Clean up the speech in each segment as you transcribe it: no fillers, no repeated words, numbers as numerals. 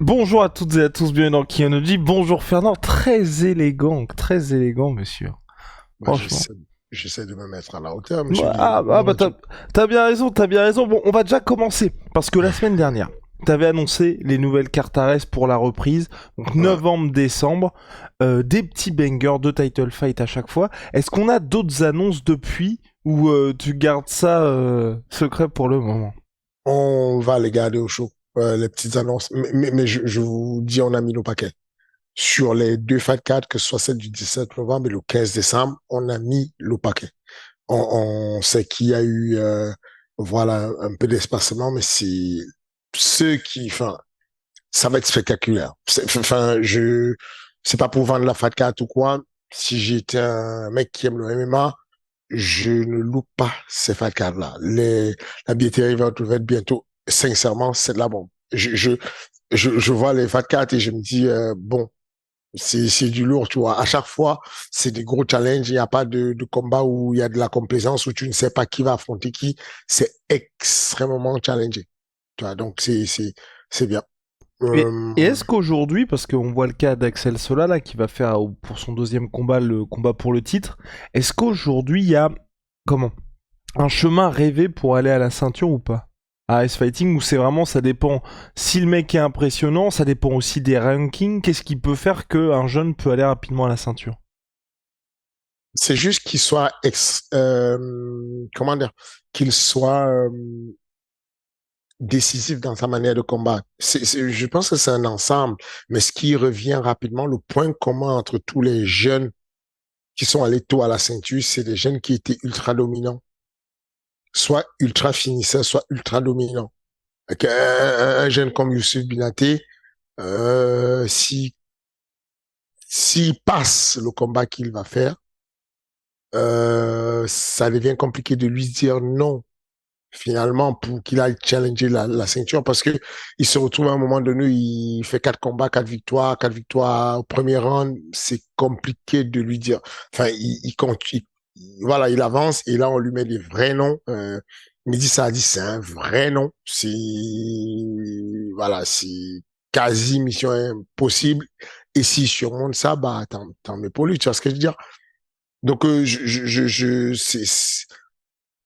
Bonjour à toutes et à tous, bienvenue dans Kianoji. Bonjour Fernand, très élégant monsieur. Bah, Franchement. j'essaie de me mettre à la hauteur, monsieur Ouais, Guillaume. bah t'as bien raison, t'as bien raison. Bon, on va déjà commencer parce que la semaine dernière, t'avais annoncé les nouvelles cartes Ares pour la reprise, donc Ouais. novembre-décembre, des petits bangers de title fight à chaque fois. Est-ce qu'on a d'autres annonces depuis ou tu gardes ça secret pour le moment? On va les garder au chaud, les petites annonces. Mais je vous dis, on a mis nos paquets. Sur les deux Fat 4, que ce soit celle du 17 novembre et le 15 décembre, on a mis le paquet. On sait qu'il y a eu, voilà, un peu d'espacement, mais c'est ceux qui, enfin, ça va être spectaculaire. Enfin, c'est pas pour vendre la Fat 4 ou quoi. Si j'étais un mec qui aime le MMA, je ne loupe pas ces Fat 4-là. La billetterie va être bientôt. Sincèrement, c'est de la bombe. Je vois les Fat 4 et je me dis, bon, c'est du lourd, tu vois. À chaque fois, c'est des gros challenges. Il n'y a pas de combat où il y a de la complaisance, où tu ne sais pas qui va affronter qui. C'est extrêmement challengé. Tu vois, donc c'est bien. Et Euh, est-ce qu'aujourd'hui, parce qu'on voit le cas d'Axel Sola là, qui va faire pour son deuxième combat le combat pour le titre, est-ce qu'aujourd'hui il y a comment un chemin rêvé pour aller à la ceinture ou pas à Ice Fighting, ou c'est vraiment ça dépend si le mec est impressionnant, ça dépend aussi des rankings, qu'est-ce qui peut faire qu'un jeune peut aller rapidement à la ceinture? c'est juste qu'il soit comment dire, qu'il soit décisif dans sa manière de combattre. Je pense que c'est un ensemble, mais ce qui revient rapidement, le point commun entre tous les jeunes qui sont allés tôt à la ceinture, c'est des jeunes qui étaient ultra dominants, soit ultra finisseurs, soit ultra dominants. Un jeune comme Youssef Binaté, si s'il passe le combat qu'il va faire, ça devient compliqué de lui dire non finalement pour qu'il aille challenger la ceinture parce que il se retrouve à un moment donné, il fait 4 combats, 4 victoires au premier round, c'est compliqué de lui dire. Enfin, voilà, il avance et là on lui met des vrais noms. Mehdi Sadi, c'est un vrai nom. C'est voilà, c'est quasi mission impossible. Et s'il surmonte ça, bah tant mieux pour lui. Tu vois ce que je veux dire? Donc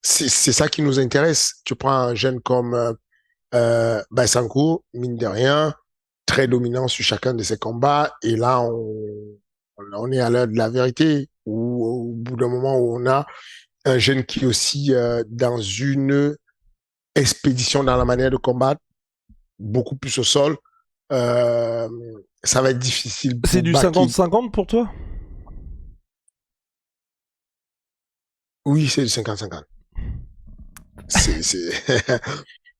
c'est ça qui nous intéresse. Tu prends un jeune comme Basanko, mine de rien, très dominant sur chacun de ses combats. Et là, on est à l'heure de la vérité, où au bout d'un moment où on a un jeune qui est aussi dans une expédition dans la manière de combattre, beaucoup plus au sol. Euh, Ça va être difficile C'est pour du Baki. 50-50 pour toi? Oui, c'est du 50-50. C'est...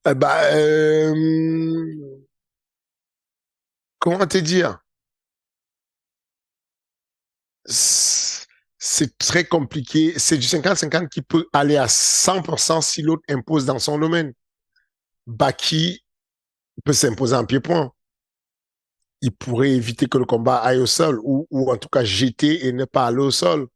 bah, comment te dire? C'est très compliqué. C'est du 50-50 qui peut aller à 100% si l'autre impose dans son domaine. Baki peut s'imposer en pied-point. Il pourrait éviter que le combat aille au sol ou en tout cas jeter et ne pas aller au sol.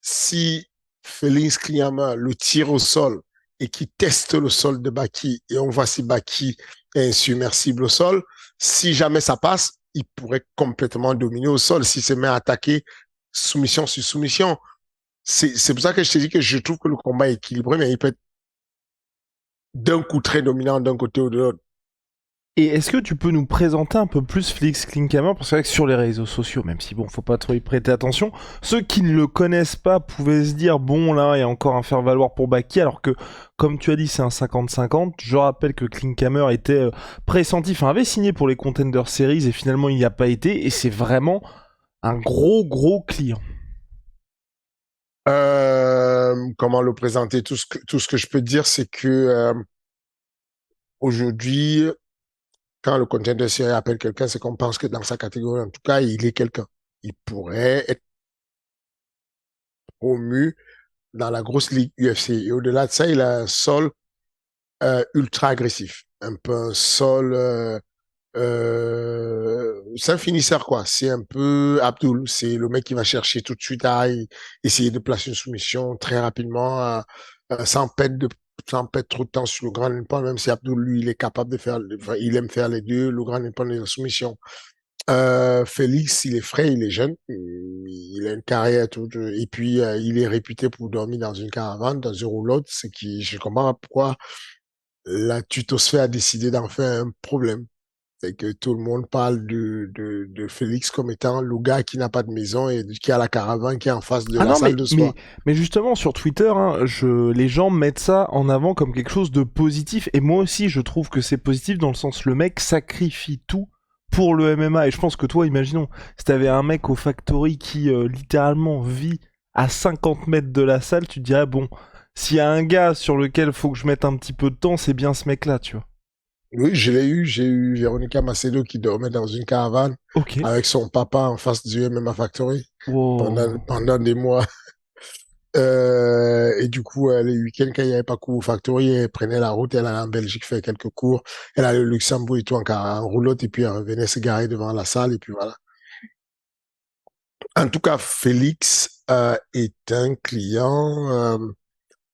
Si Félix Kliyama le tire au sol et qui teste le sol de Baki et on voit si Baki est insubmersible au sol, si jamais ça passe, il pourrait complètement dominer au sol s'il se met à attaquer soumission sur soumission. C'est pour ça que je te dis que je trouve que le combat est équilibré, mais il peut être d'un coup très dominant d'un côté ou de l'autre. Et est-ce que tu peux nous présenter un peu plus Félix Klinkhammer? Parce que c'est vrai que sur les réseaux sociaux, même si bon, faut pas trop y prêter attention, ceux qui ne le connaissent pas pouvaient se dire, bon, là, il y a encore un faire-valoir pour Baki, alors que, comme tu as dit, c'est un 50-50. Je rappelle que Klinkhammer était pressenti, enfin, avait signé pour les Contender Series et finalement, il n'y a pas été, et c'est vraiment un gros client. Comment le présenter? Tout ce que je peux dire, c'est que aujourd'hui, quand le contender série appelle quelqu'un, c'est qu'on pense que dans sa catégorie, en tout cas, il est quelqu'un. Il pourrait être promu dans la grosse ligue UFC. Et au-delà de ça, il a un sol ultra agressif. Un peu un sol... c'est un finisseur, quoi. C'est un peu Abdul. C'est le mec qui va chercher tout de suite à essayer de placer une soumission très rapidement, sans perdre sans perdre trop de temps sur le grand Nippon, même si Abdul, lui, il est capable de faire, enfin, il aime faire les deux, le grand Nippon et la soumission. Félix, il est frais, il est jeune, il a une carrière et puis il est réputé pour dormir dans une caravane, dans une roulotte, ce qui, je comprends pas pourquoi la tutosphère a décidé d'en faire un problème. C'est que tout le monde parle de Félix comme étant le gars qui n'a pas de maison et qui a la caravane qui est en face de Ah la non, salle de sport. mais justement, sur Twitter, hein, les gens mettent ça en avant comme quelque chose de positif. Et moi aussi, je trouve que c'est positif dans le sens le mec sacrifie tout pour le MMA. Et je pense que toi, imaginons, si t'avais un mec au Factory qui littéralement vit à 50 mètres de la salle, tu te dirais, bon, s'il y a un gars sur lequel faut que je mette un petit peu de temps, c'est bien ce mec-là, tu vois. Oui, je l'ai eu. J'ai eu Véronica Macedo qui dormait dans une caravane Ok. avec son papa en face du MMA Factory Wow. pendant des mois. Et du coup, les week-ends, quand il n'y avait pas cours au Factory, elle prenait la route, elle allait en Belgique faire quelques cours. Elle allait au Luxembourg et tout en roulotte, et puis elle revenait se garer devant la salle, et puis voilà. En tout cas, Félix est un client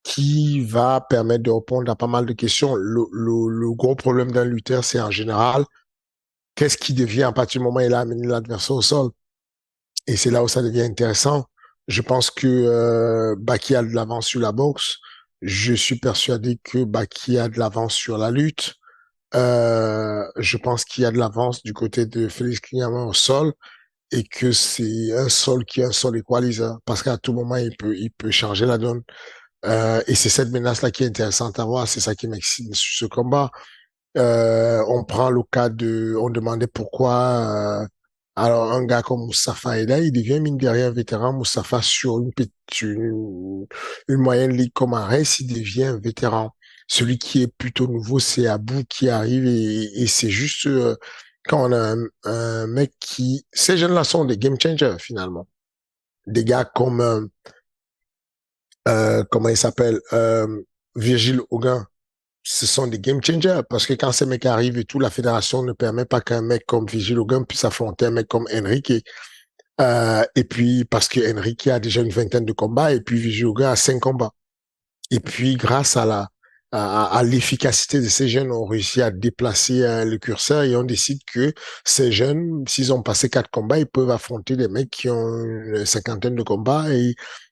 qui va permettre de répondre à pas mal de questions. Le gros problème d'un lutteur, c'est en général, qu'est-ce qui devient à partir du moment où il a amené l'adversaire au sol? Et c'est là où ça devient intéressant. Je pense que Baki a de l'avance sur la boxe. Je suis persuadé que Baki a de l'avance sur la lutte. Je pense qu'il y a de l'avance du côté de Félix Kignaman au sol et que c'est un sol qui est un sol équaliseur parce qu'à tout moment, il peut changer la donne. Et c'est cette menace-là qui est intéressante à voir. C'est ça qui m'excite sur ce combat. On prend le cas on demandait pourquoi, alors un gars comme Moustapha Eda, il devient mine de rien vétéran. Moustapha sur une moyenne ligue comme Arès, il devient un vétéran. Celui qui est plutôt nouveau, c'est Abou qui arrive et c'est juste quand on a un mec ces jeunes-là sont des game changers finalement. Des gars comme, comment il s'appelle, Virgile Auguin, ce sont des game changers parce que quand ces mecs arrivent et tout, la fédération ne permet pas qu'un mec comme Vigil Hogan puisse affronter un mec comme Enrique. Et puis, parce que Enrique a déjà une vingtaine de combats et puis Vigil Hogan a 5 combats. Et puis, grâce à l'efficacité de ces jeunes, on réussit à déplacer le curseur et on décide que ces jeunes, s'ils ont passé 4 combats, ils peuvent affronter des mecs qui ont une cinquantaine de combats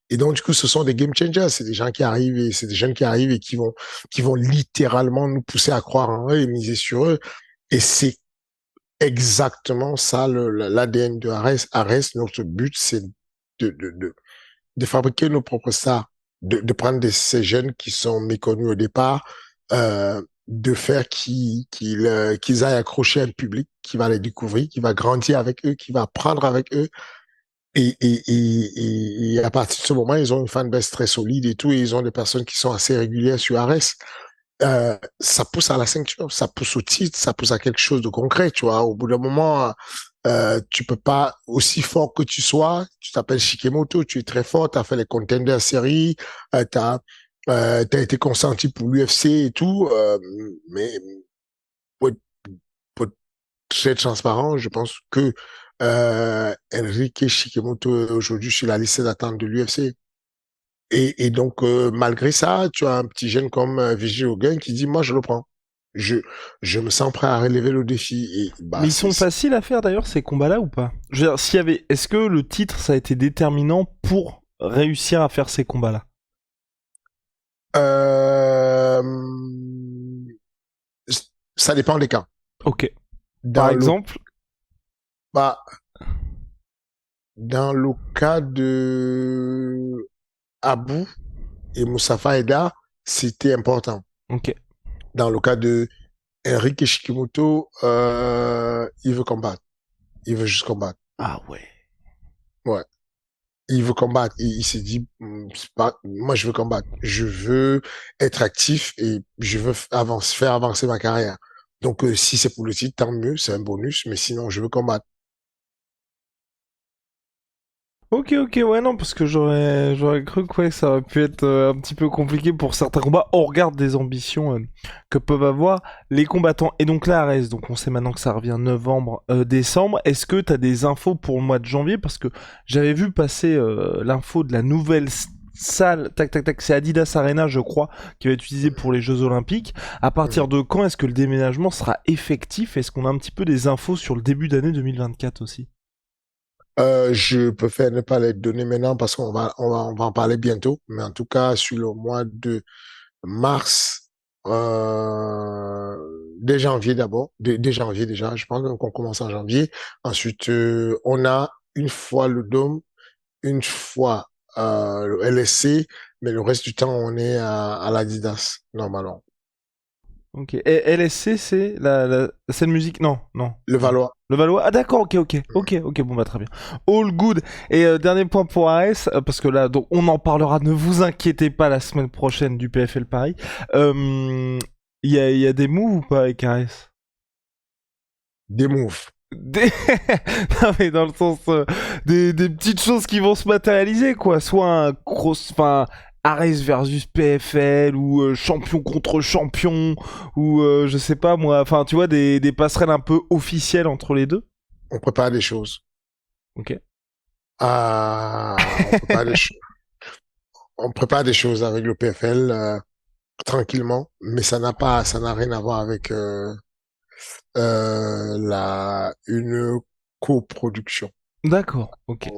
et donc, du coup, ce sont des game changers. C'est des gens qui arrivent et c'est des jeunes qui arrivent et qui vont littéralement nous pousser à croire en eux et miser sur eux. Et c'est exactement ça, l'ADN de Ares. Ares, notre but, c'est de, de, de, de fabriquer nos propres stars, prendre ces jeunes qui sont méconnus au départ, de faire qu'ils aillent accrocher un public qui va les découvrir, qui va grandir avec eux, qui va apprendre avec eux. Et à partir de ce moment, ils ont une fanbase très solide et tout, et ils ont des personnes qui sont assez régulières sur Ares. Ça pousse à la ceinture, ça pousse au titre, ça pousse à quelque chose de concret, tu vois. Au bout d'un moment, tu peux pas, aussi fort que tu sois, tu t'appelles Shikemoto, tu es très fort, tu as fait les contenders série, t'as été consenti pour l'UFC et tout, mais pour pour être très transparent, je pense que Enrique Shikemoto est aujourd'hui sur la liste d'attente de l'UFC. Et donc, malgré ça, tu as un petit jeune comme Vigil Hogan qui dit, moi, je le prends. Je, je me sens prêt à relever le défi. Et Mais bah, ils sont faciles à faire d'ailleurs ces combats-là ou pas? Je veux dire, s'il y avait, est-ce que le titre ça a été déterminant pour réussir à faire ces combats-là? euh, ça dépend des cas. Ok. Par Dans le, exemple, bah, dans le cas de Abou et Moustapha Eda, c'était important. ok. Dans le cas de Enrique Shikimoto, il veut combattre. Il veut juste combattre. Ah ouais. Ouais. Il veut combattre. Il s'est dit, c'est pas, moi, je veux combattre. Je veux être actif et je veux faire avancer ma carrière. Donc, si c'est pour le titre, tant mieux, c'est un bonus, mais sinon, je veux combattre. Ok, ok, ouais, non, parce que j'aurais cru que ouais, ça aurait pu être un petit peu compliqué pour certains combats au regard des ambitions que peuvent avoir les combattants. Et donc là, Arès, donc on sait maintenant que ça revient novembre, décembre. Est-ce que t'as des infos pour le mois de janvier? Parce que j'avais vu passer l'info de la nouvelle salle, tac tac tac, c'est Adidas Arena, je crois, qui va être utilisée pour les Jeux Olympiques. À partir Mhm. de quand est-ce que le déménagement sera effectif? Est-ce qu'on a un petit peu des infos sur le début d'année 2024 aussi? Je préfère ne pas les donner maintenant parce on va en parler bientôt. Mais en tout cas, sur le mois de mars, dès janvier d'abord, dès janvier déjà, je pense qu'on commence en janvier. Ensuite, on a une fois le Dôme, une fois le LSC, mais le reste du temps, on est à l'Adidas, normalement. Ok. Et LSC, c'est la scène musique? Non, non, Le non. Valois. Le Valois? Ah d'accord, ok, ok, ok, ok, bon bah très bien. All good. Et dernier point pour AS, parce que là, donc on en parlera, ne vous inquiétez pas la semaine prochaine du PFL Paris. Il y a des moves ou pas avec AS? Des moves. Des... non mais dans le sens des petites choses qui vont se matérialiser quoi, soit un cross, enfin Ares versus PFL ou champion contre champion ou je sais pas moi, enfin tu vois des passerelles un peu officielles entre les deux. On prépare des choses. Ok. On prépare des choses. On prépare des choses avec le PFL tranquillement, mais ça n'a rien à voir avec une coproduction. D'accord, ok.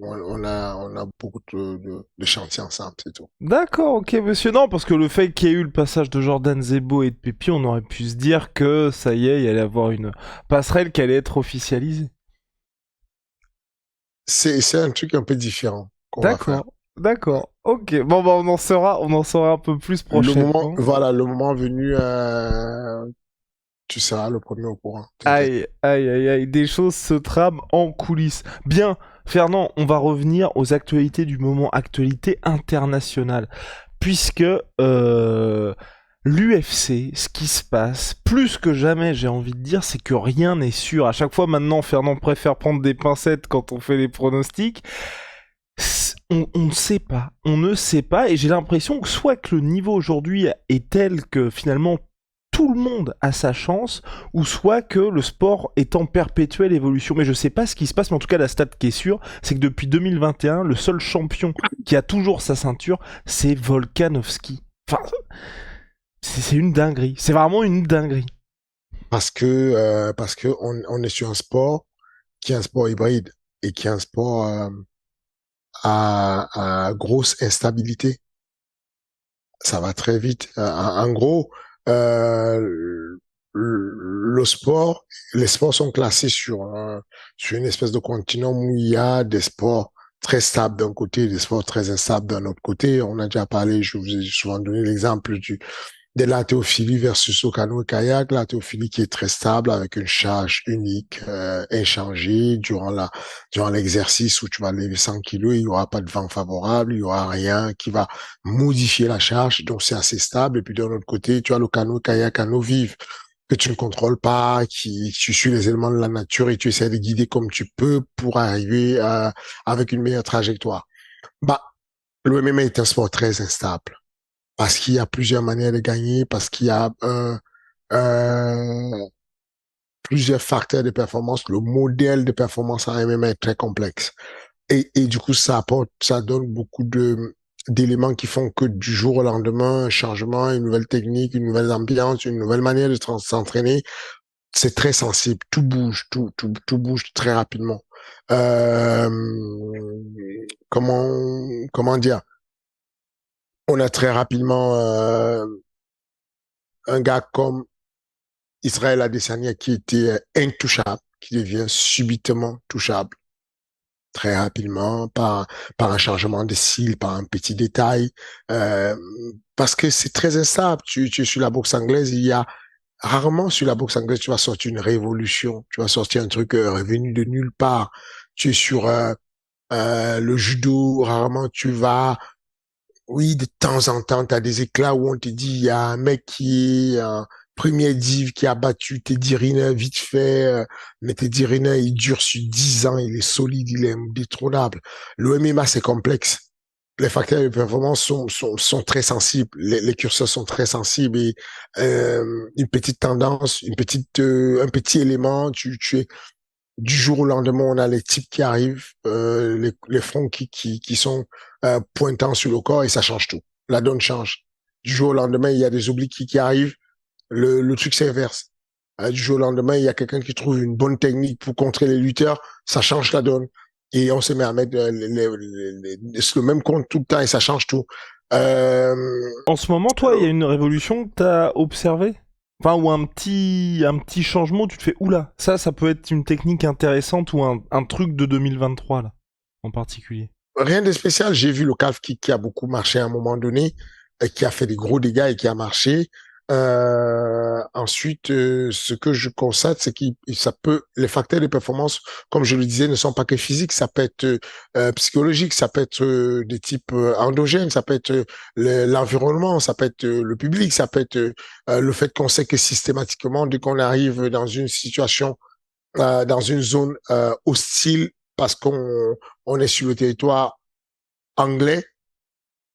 On a beaucoup de chantiers ensemble, c'est tout. D'accord, ok monsieur. Non, parce que le fait qu'il y ait eu le passage de Jordan Zebo et de Pépi, on aurait pu se dire que ça y est, il y allait avoir une passerelle qui allait être officialisée. C'est un truc un peu différent qu'on va faire. D'accord, d'accord. Ok, bon bah on en saura un peu plus prochainement. Voilà, le moment venu, tu seras le premier au courant, t'inquiète. Aïe, aïe, aïe, aïe, des choses se trament en coulisses. Bien, Fernand, on va revenir aux actualités du moment, actualité internationale, puisque l'UFC, ce qui se passe, plus que jamais, j'ai envie de dire, c'est que rien n'est sûr. À chaque fois maintenant, Fernand préfère prendre des pincettes quand on fait les pronostics. On ne sait pas, on ne sait pas, et j'ai l'impression que soit que le niveau aujourd'hui est tel que finalement tout le monde a sa chance, ou soit que le sport est en perpétuelle évolution. Mais je sais pas ce qui se passe, mais en tout cas la stat qui est sûre, c'est que depuis 2021, le seul champion qui a toujours sa ceinture, c'est Volkanovski. Enfin, c'est une dinguerie, c'est vraiment une dinguerie. Parce que on est sur un sport qui est un sport hybride et qui est un sport à grosse instabilité. Ça va très vite. En gros, le sport, les sports sont classés sur une espèce de continuum où il y a des sports très stables d'un côté et des sports très instables d'un autre côté. On a déjà parlé, je vous ai souvent donné l'exemple de l'haltérophilie versus au canoë-kayak. L'haltérophilie qui est très stable avec une charge unique, inchangée durant l'exercice où tu vas lever 100 kilos, il y aura pas de vent favorable, il y aura rien qui va modifier la charge. Donc, c'est assez stable. Et puis, d'un autre côté, tu as le canoë-kayak à eau vive que tu ne contrôles pas, tu suis les éléments de la nature et tu essaies de guider comme tu peux pour arriver avec une meilleure trajectoire. Bah, le MMA est un sport très instable parce qu'il y a plusieurs manières de gagner, parce qu'il y a euh, plusieurs facteurs de performance. Le modèle de performance en MMA est très complexe. Et du coup, ça donne beaucoup d'éléments qui font que du jour au lendemain, un changement, une nouvelle technique, une nouvelle ambiance, une nouvelle manière de s'entraîner, c'est très sensible. Tout bouge, tout bouge très rapidement. Euh, comment dire? On a très rapidement un gars comme Israël Adesanya qui était intouchable, qui devient subitement touchable très rapidement par un changement de style, par un petit détail, euh, parce que c'est très instable. Tu es sur la boxe anglaise, il y a rarement sur la boxe anglaise, tu vas sortir une révolution, tu vas sortir un truc revenu de nulle part. Tu es sur le judo, rarement tu vas oui, de temps en temps, tu as des éclats où on te dit, il y a un mec qui est premier div qui a battu Teddy Riner vite fait, mais Teddy Riner, il dure sur 10 ans, il est solide, il est indétrônable. Le MMA, c'est complexe. Les facteurs de performance sont très sensibles, les curseurs sont très sensibles et une petite tendance, un petit élément, tu es Du jour au lendemain, on a les types qui arrivent, les fronts qui sont pointants sur le corps et ça change tout. La donne change. Du jour au lendemain, il y a des obliques qui arrivent, le truc s'inverse. Du jour au lendemain, il y a quelqu'un qui trouve une bonne technique pour contrer les lutteurs, ça change la donne. Et on se met à mettre le même compte tout le temps et ça change tout. Euh, En ce moment, toi, il y a une révolution que t'as observée? Enfin, ou un petit changement où tu te fais, oula, ça peut être une technique intéressante ou un truc de 2023, là, en particulier. Rien de spécial. J'ai vu le calf qui a beaucoup marché à un moment donné, qui a fait des gros dégâts et qui a marché. Ensuite, ce que je constate, c'est que ça peut, les facteurs de performance, comme je le disais, ne sont pas que physiques. Ça peut être psychologique, ça peut être de type endogène, ça peut être l'environnement, ça peut être le public, ça peut être le fait qu'on sait que systématiquement, dès qu'on arrive dans une situation dans une zone hostile parce qu'on est sur le territoire anglais.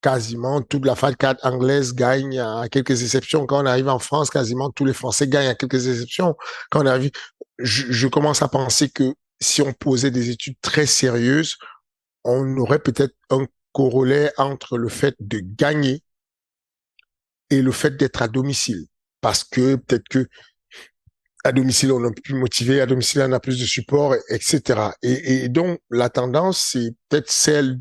Quasiment toute la FAT4 anglaise gagne à quelques exceptions. Quand on arrive en France, quasiment tous les Français gagnent à quelques exceptions. Quand on arrive, je commence à penser que si on posait des études très sérieuses, on aurait peut-être un corollaire entre le fait de gagner et le fait d'être à domicile. Parce que peut-être que à domicile, on est plus motivé, à domicile, on a plus de support, etc. Et donc, la tendance, c'est peut-être celle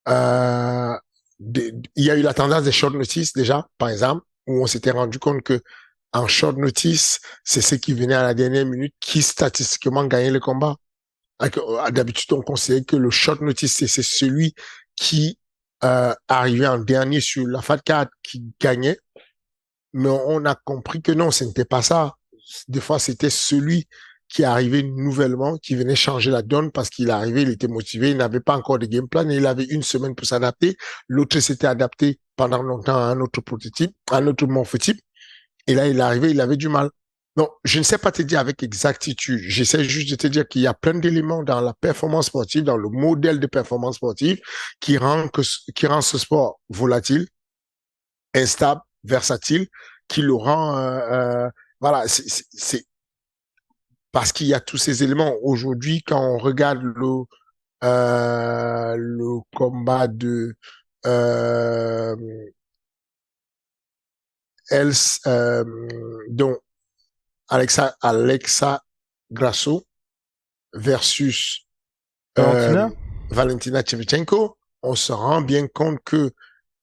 euh, il y a eu la tendance des short notice déjà, par exemple, où on s'était rendu compte que en short notice, c'est ceux qui venaient à la dernière minute qui statistiquement gagnaient le combat. D'habitude, on considère que le short notice, c'est celui qui arrivait en dernier sur la FAT 4 qui gagnait, mais on a compris que non, ce n'était pas ça. Des fois, c'était celui qui arrivait nouvellement, qui venait changer la donne parce qu'il arrivait, il était motivé, il n'avait pas encore de game plan et il avait une semaine pour s'adapter. L'autre s'était adapté pendant longtemps à un autre prototype, à un autre morphotype. Et là, il arrivait, il avait du mal. Donc, je ne sais pas te dire avec exactitude. J'essaie juste de te dire qu'il y a plein d'éléments dans la performance sportive, dans le modèle de performance sportive qui rend ce sport volatile, instable, versatile, qui le rend, voilà, c'est parce qu'il y a tous ces éléments. Aujourd'hui, quand on regarde le combat de euh, Els, donc Alexa Grasso versus Valentina? Valentina Shevchenko, on se rend bien compte que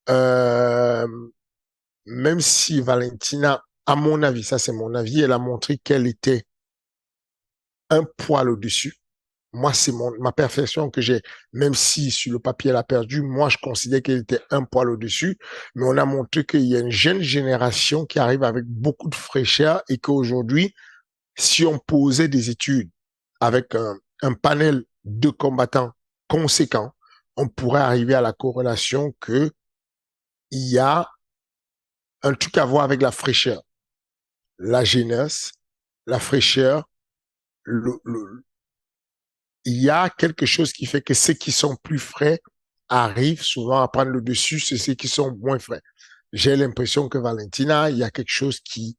euh, même si Valentina, à mon avis, ça c'est mon avis, elle a montré qu'elle était un poil au-dessus. Moi, c'est ma perfection que j'ai, même si sur le papier elle a perdu, moi je considère qu'elle était un poil au-dessus, mais on a montré qu'il y a une jeune génération qui arrive avec beaucoup de fraîcheur et qu'aujourd'hui, si on posait des études avec un panel de combattants conséquents, on pourrait arriver à la corrélation que il y a un truc à voir avec la fraîcheur, la jeunesse, la fraîcheur, il y a quelque chose qui fait que ceux qui sont plus frais arrivent souvent à prendre le dessus sur ceux qui sont moins frais. J'ai l'impression que Valentina, il y a quelque chose qui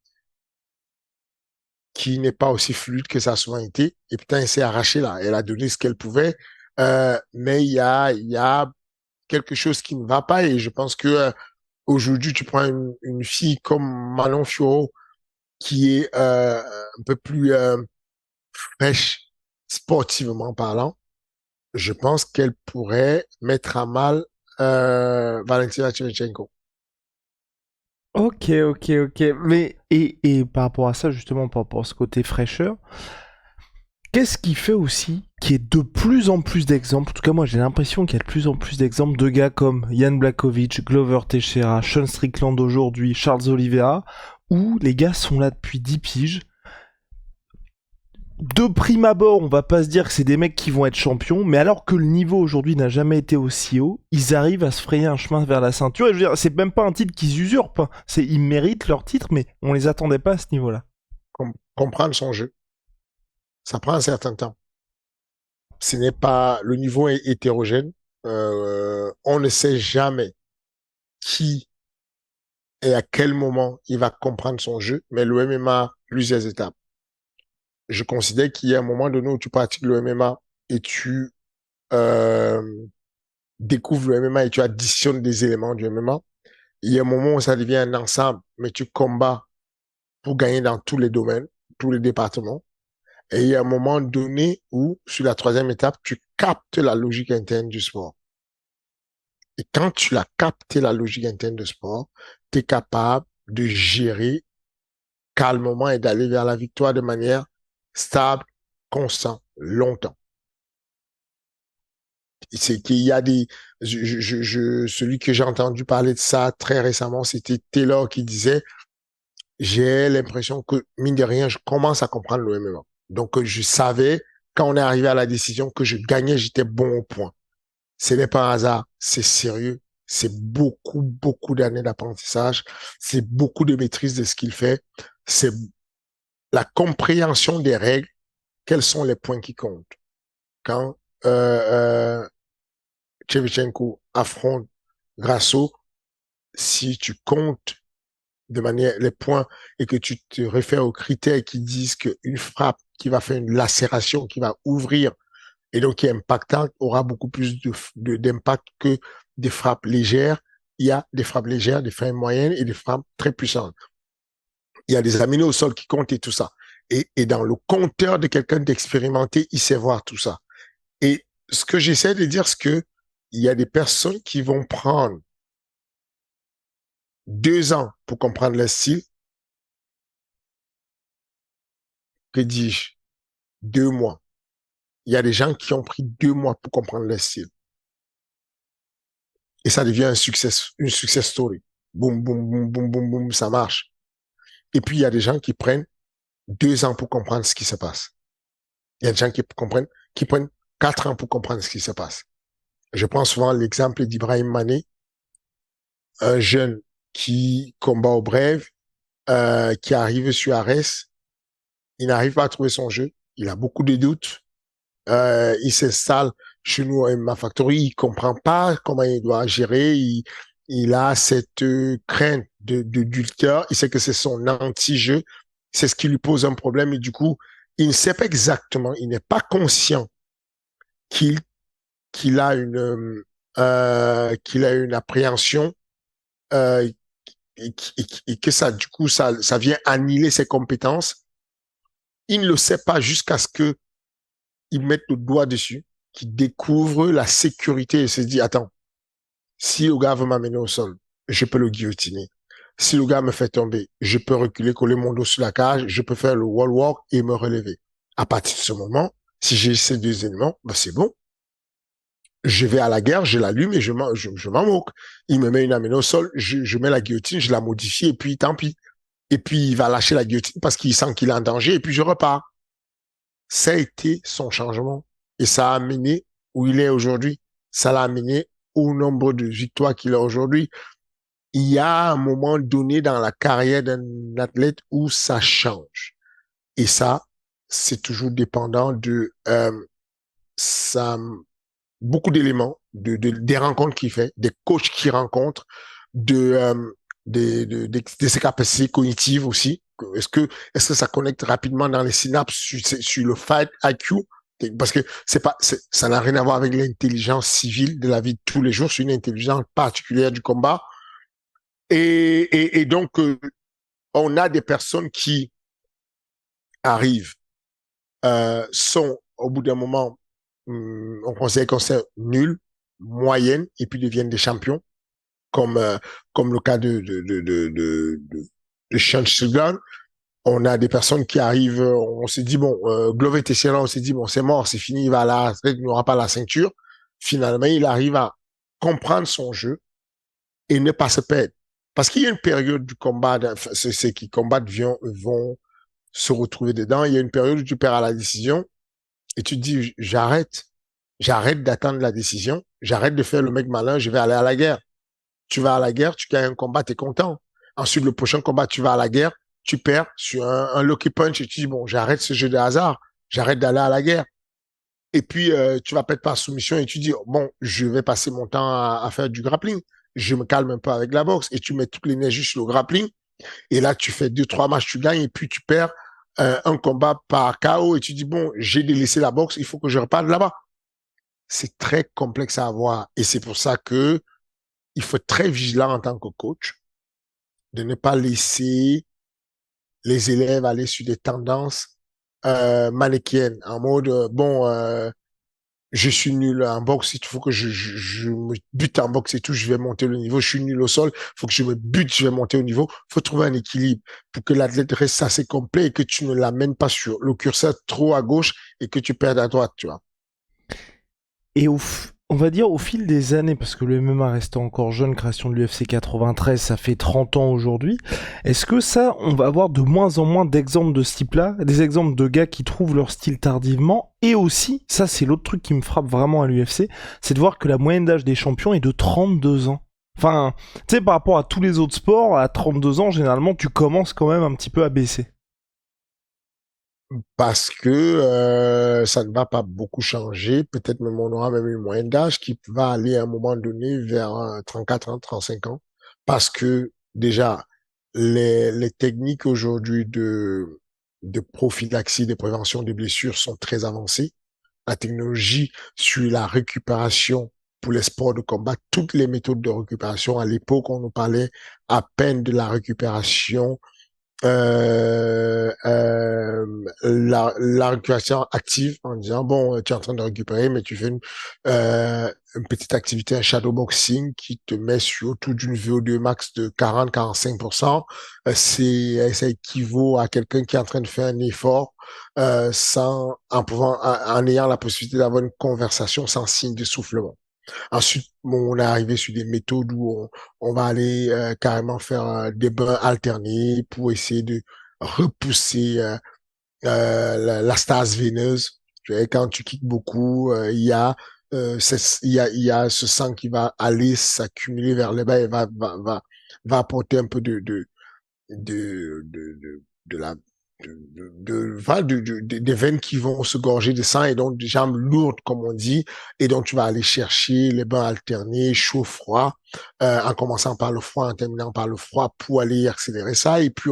n'est pas aussi fluide que ça a souvent été. Et putain, elle s'est arrachée là. Elle a donné ce qu'elle pouvait. Mais il y a quelque chose qui ne va pas. Et je pense que aujourd'hui, tu prends une fille comme Manon Fiorot, qui est un peu plus fraîche, sportivement parlant. Je pense qu'elle pourrait mettre à mal Valentina Shevchenko. Ok. Mais, et par rapport à ça, justement, par rapport à ce côté fraîcheur, qu'est-ce qui fait aussi qu'il y ait de plus en plus d'exemples, en tout cas moi j'ai l'impression qu'il y a de plus en plus d'exemples de gars comme Jan Blachowicz, Glover Teixeira, Sean Strickland aujourd'hui, Charles Oliveira, où les gars sont là depuis 10 piges. De prime abord, on va pas se dire que c'est des mecs qui vont être champions, mais alors que le niveau aujourd'hui n'a jamais été aussi haut, ils arrivent à se frayer un chemin vers la ceinture. Et je veux dire, c'est même pas un titre qu'ils usurpent, hein. Ils méritent leur titre, mais on les attendait pas à ce niveau-là. Comprendre son jeu. Ça prend un certain temps. Ce n'est pas, le niveau est hétérogène. On ne sait jamais qui et à quel moment il va comprendre son jeu, mais le MMA a plusieurs étapes. je considère qu'il y a un moment donné où tu pratiques le MMA et tu euh, découvres le MMA et tu additionnes des éléments du MMA. Il y a un moment où ça devient un ensemble, mais tu combats pour gagner dans tous les domaines, tous les départements. Et il y a un moment donné où, sur la troisième étape, tu captes la logique interne du sport. Et quand tu as capté la logique interne du sport, tu es capable de gérer calmement et d'aller vers la victoire de manière stable, constante, longtemps. C'est qu'il y a des, celui que j'ai entendu parler de ça très récemment, c'était Taylor qui disait, j'ai l'impression que, mine de rien, je commence à comprendre le MMA. Donc, je savais, quand on est arrivé à la décision, que je gagnais, j'étais bon au point. Ce n'est pas un hasard, c'est sérieux. C'est beaucoup, beaucoup d'années d'apprentissage. C'est beaucoup de maîtrise de ce qu'il fait. C'est la compréhension des règles. Quels sont les points qui comptent? Quand Shevchenko affronte Grasso, si tu comptes de manière les points et que tu te réfères aux critères qui disent qu'une frappe qui va faire une lacération, qui va ouvrir et donc qui est impactante, aura beaucoup plus d'impact que des frappes légères. Il y a des frappes légères, des frappes moyennes et des frappes très puissantes. Il y a des aminés au sol qui comptent et tout ça. Et dans le compteur de quelqu'un d'expérimenté, il sait voir tout ça. Et ce que j'essaie de dire, c'est que il y a des personnes qui vont prendre 2 ans pour comprendre le style. Que dis-je? 2 mois. Il y a des gens qui ont pris 2 mois pour comprendre le style. Et ça devient une success story. Boum, boum, boum, boum, boum, boum, ça marche. Et puis, il y a des gens qui prennent 2 ans pour comprendre ce qui se passe. Il y a des gens qui prennent 4 ans pour comprendre ce qui se passe. Je prends souvent l'exemple d'Ibrahim Mané, un jeune qui combat au brève, qui arrive sur Arès. Il n'arrive pas à trouver son jeu. Il a beaucoup de doutes. Il s'installe chez nous à MMA Factory. Il comprend pas comment il doit gérer. Il a cette crainte du lutteur. Il sait que c'est son anti-jeu. C'est ce qui lui pose un problème. Et du coup, il ne sait pas exactement, il n'est pas conscient qu'il qu'il a une appréhension euh, et que ça, du coup, ça vient annihiler ses compétences. Il ne le sait pas jusqu'à ce que il mette le doigt dessus, qu'il découvre la sécurité et se dit, attends, si le gars veut m'amener au sol, je peux le guillotiner. Si le gars me fait tomber, je peux reculer, coller mon dos sur la cage, je peux faire le wall walk et me relever. À partir de ce moment, si j'ai ces 2 éléments, ben c'est bon. Je vais à la guerre, je l'allume et je m'en moque. Il me met une amenée au sol, je mets la guillotine, je la modifie et puis tant pis. Et puis il va lâcher la guillotine parce qu'il sent qu'il est en danger et puis je repars. Ça a été son changement et ça a amené où il est aujourd'hui. Ça l'a amené au nombre de victoires qu'il a aujourd'hui. Il y a un moment donné dans la carrière d'un athlète où ça change. Et ça, c'est toujours dépendant de sa beaucoup d'éléments, des rencontres qu'il fait, des coachs qu'il rencontre, de ses capacités cognitives aussi. Est-ce que ça connecte rapidement dans les synapses sur le fight IQ? Parce que ça n'a rien à voir avec l'intelligence civile de la vie de tous les jours, c'est une intelligence particulière du combat. Et donc, on a des personnes qui arrivent, sont au bout d'un moment on considère qu'on c'est nul, moyenne, et puis deviennent des champions, comme comme le cas de Sean Strickland. On a des personnes qui arrivent, on s'est dit, bon, Glover Teixeira, on s'est dit, bon, c'est mort, c'est fini, il va là, il n'aura pas la ceinture. Finalement, il arrive à comprendre son jeu et ne pas se perdre. Parce qu'il y a une période du combat, ceux qui combattent vont se retrouver dedans. Il y a une période où tu perds à la décision et tu te dis, j'arrête d'attendre la décision, j'arrête de faire le mec malin, je vais aller à la guerre. Tu vas à la guerre, tu gagnes un combat, tu es content. Ensuite, le prochain combat, tu vas à la guerre, tu perds sur un lucky punch et tu dis, bon, j'arrête ce jeu de hasard, j'arrête d'aller à la guerre. Et puis, tu vas perdre par soumission et tu dis, bon, je vais passer mon temps à faire du grappling. Je me calme un peu avec la boxe et tu mets toute l'énergie sur le grappling. Et là, tu fais 2, 3 matchs, tu gagnes et puis tu perds un combat par KO et tu dis, bon, j'ai délaissé la boxe, il faut que je reparte là-bas. C'est très complexe à avoir. Et c'est pour ça que il faut être très vigilant en tant que coach de ne pas laisser les élèves aller sur des tendances manichéennes, en mode, je suis nul en boxe, il faut que je me bute en boxe et tout, je vais monter le niveau, je suis nul au sol, il faut que je me bute, je vais monter au niveau. Il faut trouver un équilibre pour que l'athlète reste assez complet et que tu ne l'amènes pas sur le curseur trop à gauche et que tu perdes à droite, tu vois. Et on va dire au fil des années, parce que le MMA restant encore jeune, création de l'UFC 93, ça fait 30 ans aujourd'hui, est-ce que ça, on va avoir de moins en moins d'exemples de ce type-là, des exemples de gars qui trouvent leur style tardivement, et aussi, ça c'est l'autre truc qui me frappe vraiment à l'UFC, c'est de voir que la moyenne d'âge des champions est de 32 ans. Enfin, tu sais, par rapport à tous les autres sports, à 32 ans, généralement, tu commences quand même un petit peu à baisser. Parce que ça ne va pas beaucoup changer. Peut-être même on aura même une moyenne d'âge qui va aller à un moment donné vers 34 ans, 35 ans. Parce que déjà, les techniques aujourd'hui de prophylaxie, de prévention des blessures sont très avancées. La technologie sur la récupération pour les sports de combat, toutes les méthodes de récupération. À l'époque, on nous parlait à peine de la récupération la récupération active en disant bon tu es en train de récupérer mais tu fais une petite activité un shadowboxing qui te met sur autour d'une VO2 max de 40-45%. Ça équivaut à quelqu'un qui est en train de faire un effort sans en ayant la possibilité d'avoir une conversation sans signe d'essoufflement. Ensuite, bon, on est arrivé sur des méthodes où on va aller carrément faire des bains alternés pour essayer de repousser la stase veineuse. Tu vois, quand tu kicks beaucoup, il y a ce sang qui va aller s'accumuler vers le bas et va apporter un peu de la des veines qui vont se gorger de sang et donc des jambes lourdes comme on dit et donc tu vas aller chercher les bains alternés chaud froid en commençant par le froid en terminant par le froid pour aller accélérer ça et puis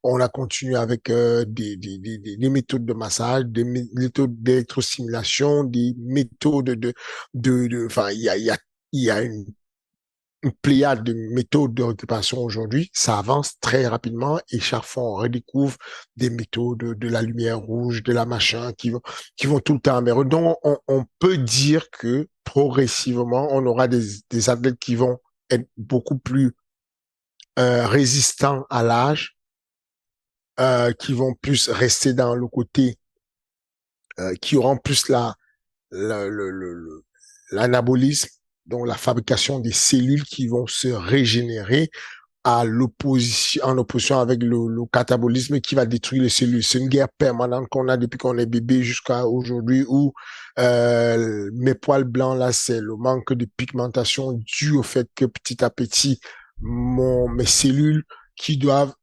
on a continué avec des méthodes de massage des méthodes d'électrostimulation des méthodes enfin il y a une pléiade de méthodes de récupération aujourd'hui, ça avance très rapidement et chaque fois on redécouvre des méthodes de la lumière rouge, de la machin qui vont tout le temps améliorer. Donc on peut dire que progressivement on aura des athlètes qui vont être beaucoup plus résistants à l'âge, qui vont plus rester dans le côté, qui auront plus l'anabolisme, donc la fabrication des cellules qui vont se régénérer en opposition avec le catabolisme qui va détruire les cellules. C'est une guerre permanente qu'on a depuis qu'on est bébé jusqu'à aujourd'hui où mes poils blancs là, c'est le manque de pigmentation dû au fait que petit à petit, mes cellules qui doivent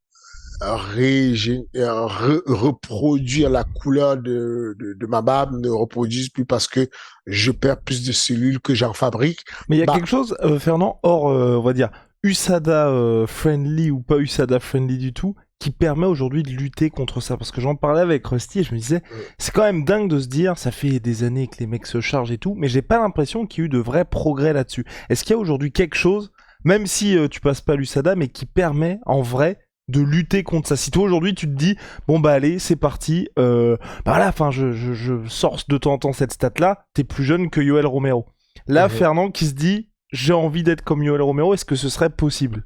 reproduire la couleur de ma barbe ne reproduisent plus parce que je perds plus de cellules que j'en fabrique. Mais il y a Bah, quelque chose, Fernand, hors, on va dire, USADA friendly ou pas USADA friendly du tout, qui permet aujourd'hui de lutter contre ça. Parce que j'en parlais avec Rusty et je me disais, c'est quand même dingue de se dire, ça fait des années que les mecs se chargent et tout, mais j'ai pas l'impression qu'il y ait eu de vrais progrès là-dessus. Est-ce qu'il y a aujourd'hui quelque chose, même si tu passes pas l'USADA, mais qui permet en vrai de lutter contre ça? Si toi aujourd'hui tu te dis, bon bah allez, c'est parti, bah voilà, enfin je sors de temps en temps cette stat là, t'es plus jeune que Yoel Romero. Là, Fernand qui se dit, j'ai envie d'être comme Yoel Romero, est-ce que ce serait possible?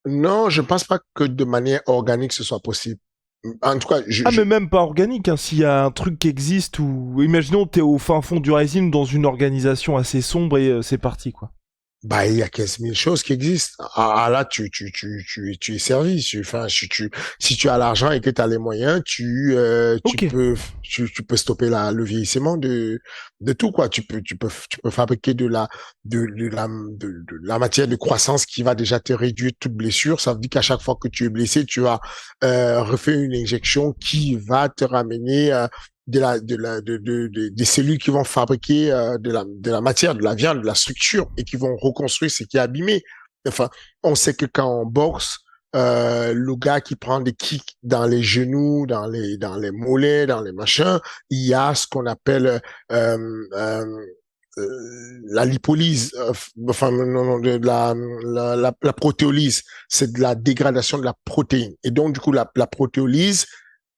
non, je pense pas que de manière organique ce soit possible. En tout cas, Ah, mais même pas organique, hein, s'il y a un truc qui existe ou imaginons t'es au fin fond du Rising dans une organisation assez sombre et c'est parti quoi. bah, il y a 15 000 choses qui existent. Là, tu es servi. Enfin, si tu as l'argent et que tu as les moyens, Ok. tu peux stopper le vieillissement de tout, quoi. Tu peux fabriquer de la matière de croissance qui va déjà te réduire toute blessure. Ça veut dire qu'à chaque fois que tu es blessé, tu as, refait une injection qui va te ramener, des cellules qui vont fabriquer de la matière, de la viande, de la structure et qui vont reconstruire ce qui est abîmé. Enfin, on sait que quand on boxe, le gars qui prend des kicks dans les genoux, dans les mollets, dans les machins. Il y a ce qu'on appelle la lipolyse, enfin non, non, la protéolyse, c'est de la dégradation de la protéine. Et donc du coup la protéolyse